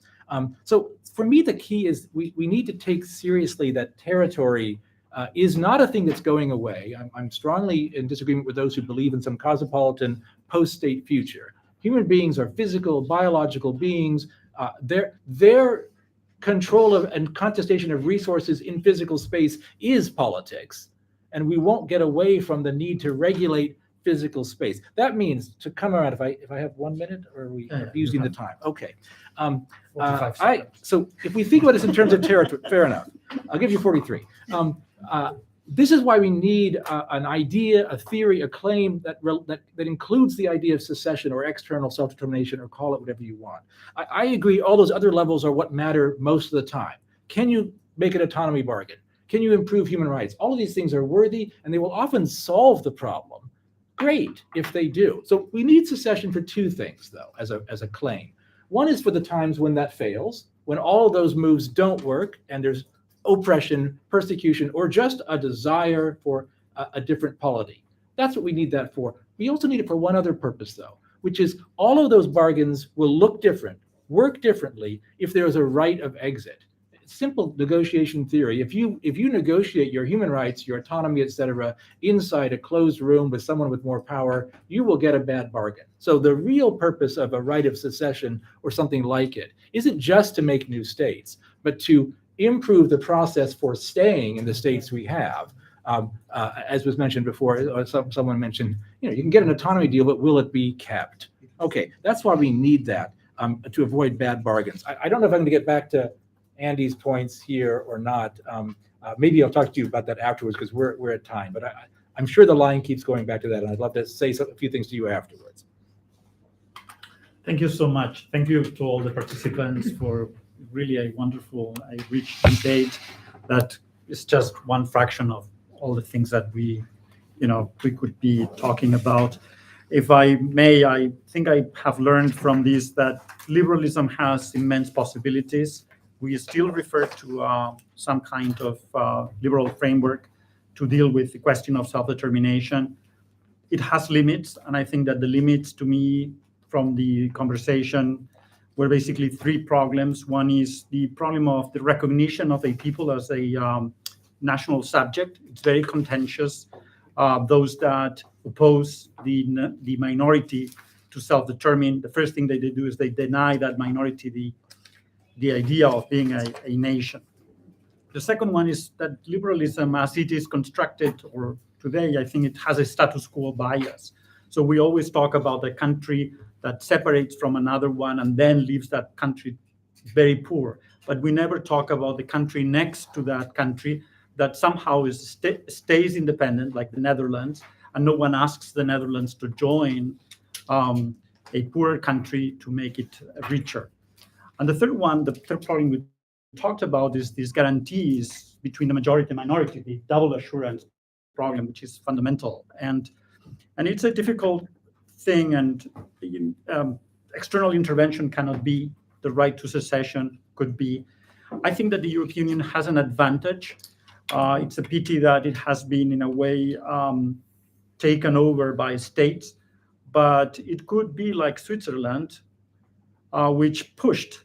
So for me, the key is we need to take seriously that territory is not a thing that's going away. I'm strongly in disagreement with those who believe in some cosmopolitan post-state future. Human beings are physical, biological beings. Their control of and contestation of resources in physical space is politics, and we won't get away from the need to regulate physical space. That means, to come around, if I have 1 minute, or are we abusing the time? Okay. So if we think about this in terms of territory, fair enough. I'll give you 43. This is why we need an idea, a theory, a claim that includes the idea of secession or external self-determination, or call it whatever you want. I agree all those other levels are what matter most of the time. Can you make an autonomy bargain? Can you improve human rights? All of these things are worthy, and they will often solve the problem. Great if they do. So we need secession for two things, though, as a claim. One is for the times when that fails, when all of those moves don't work, and there's oppression, persecution, or just a desire for a different polity. That's what we need that for. We also need it for one other purpose, though, which is all of those bargains will look different, work differently if there is a right of exit. simple negotiation theory. If you negotiate your human rights, your autonomy, etc., inside a closed room with someone with more power, you will get a bad bargain. So the real purpose of a right of secession or something like it isn't just to make new states, but to improve the process for staying in the states we have. As was mentioned before, someone mentioned, you can get an autonomy deal, but will it be kept? Okay, that's why we need that to avoid bad bargains. I don't know if I'm going to get back to Andy's points here or not. Maybe I'll talk to you about that afterwards because we're at time. But I'm sure the line keeps going back to that, and I'd love to say a few things to you afterwards. Thank you so much. Thank you to all the participants for really a wonderful, rich debate that is just one fraction of all the things that we could be talking about. If I may, I think I have learned from this that liberalism has immense possibilities. We still refer to some kind of liberal framework to deal with the question of self-determination. It has limits, and I think that the limits to me from the conversation were basically three problems. One is the problem of the recognition of a people as a national subject. It's very contentious. Those that oppose the minority to self-determine, the first thing they do is they deny that minority the idea of being a nation. The second one is that liberalism, as it is constructed, or today, I think it has a status quo bias. So we always talk about a country that separates from another one and then leaves that country very poor. But we never talk about the country next to that country that somehow stays independent, like the Netherlands, and no one asks the Netherlands to join a poorer country to make it richer. And the third problem we talked about is these guarantees between the majority and minority, the double assurance problem, which is fundamental. And it's a difficult thing, and external intervention cannot be. The right to secession could be. I think that the European Union has an advantage. It's a pity that it has been, in a way, taken over by states, but it could be like Switzerland, which pushed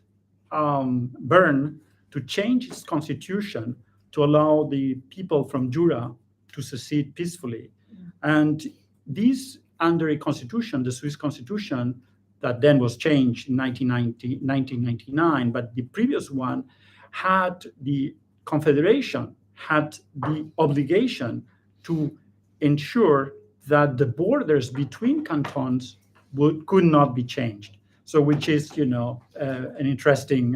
Bern to change its constitution to allow the people from Jura to secede peacefully. And these, under a constitution, the Swiss constitution, that then was changed in 1999, but the previous one had the confederation had the obligation to ensure that the borders between cantons could not be changed. So, which is, an interesting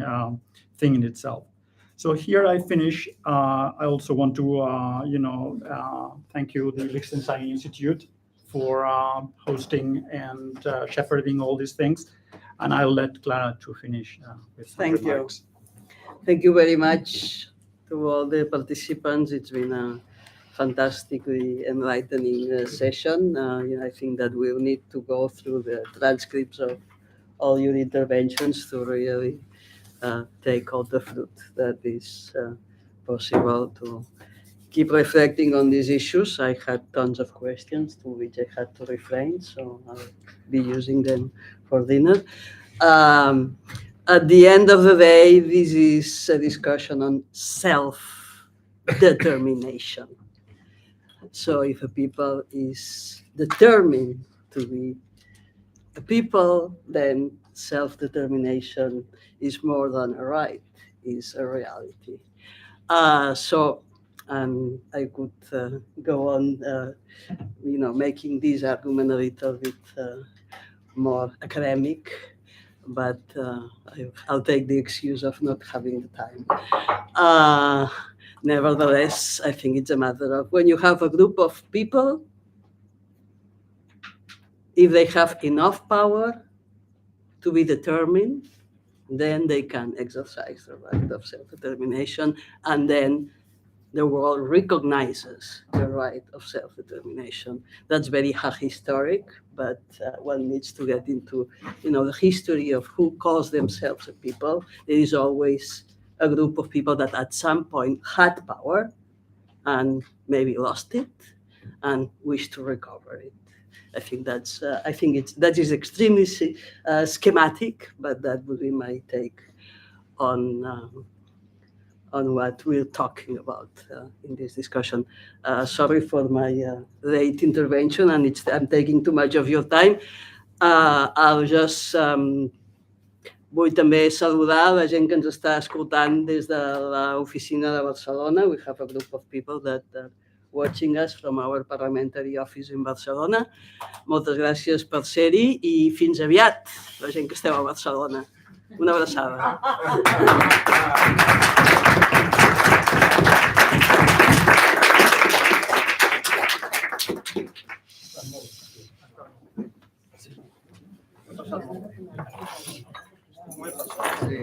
thing in itself. So here I finish. I also want to, thank you, the Liechtenstein Institute, for hosting and shepherding all these things. And I'll let Clara to finish with some remarks. Thank you very much to all the participants. It's been a fantastically enlightening session. I think that we'll need to go through the transcripts of all your interventions to really take all the fruit that is possible to keep reflecting on these issues. I had tons of questions to which I had to refrain, so I'll be using them for dinner. At the end of the day, this is a discussion on self-determination. So if a people is determined to be a people, then self-determination is more than a right, is a reality. I could go on, making this argument a little bit more academic, but I'll take the excuse of not having the time. Nevertheless, I think it's a matter of when you have a group of people, if they have enough power to be determined, then they can exercise the right of self-determination, and then the world recognizes the right of self-determination. That's very historic, but one needs to get into, the history of who calls themselves a people. There is always a group of people that at some point had power and maybe lost it and wish to recover it. I think that is extremely schematic, but that would be my take on on what we're talking about in this discussion. Sorry for my late intervention, and I'm taking too much of your time. I'll just vull també saludar la gent que ens està escoltant des de l'oficina de Barcelona. We have a group of people that are watching us from our parliamentary office in Barcelona. Moltes gràcies per ser-hi i fins aviat, la gent que esteu a Barcelona. Una abraçada. Sí.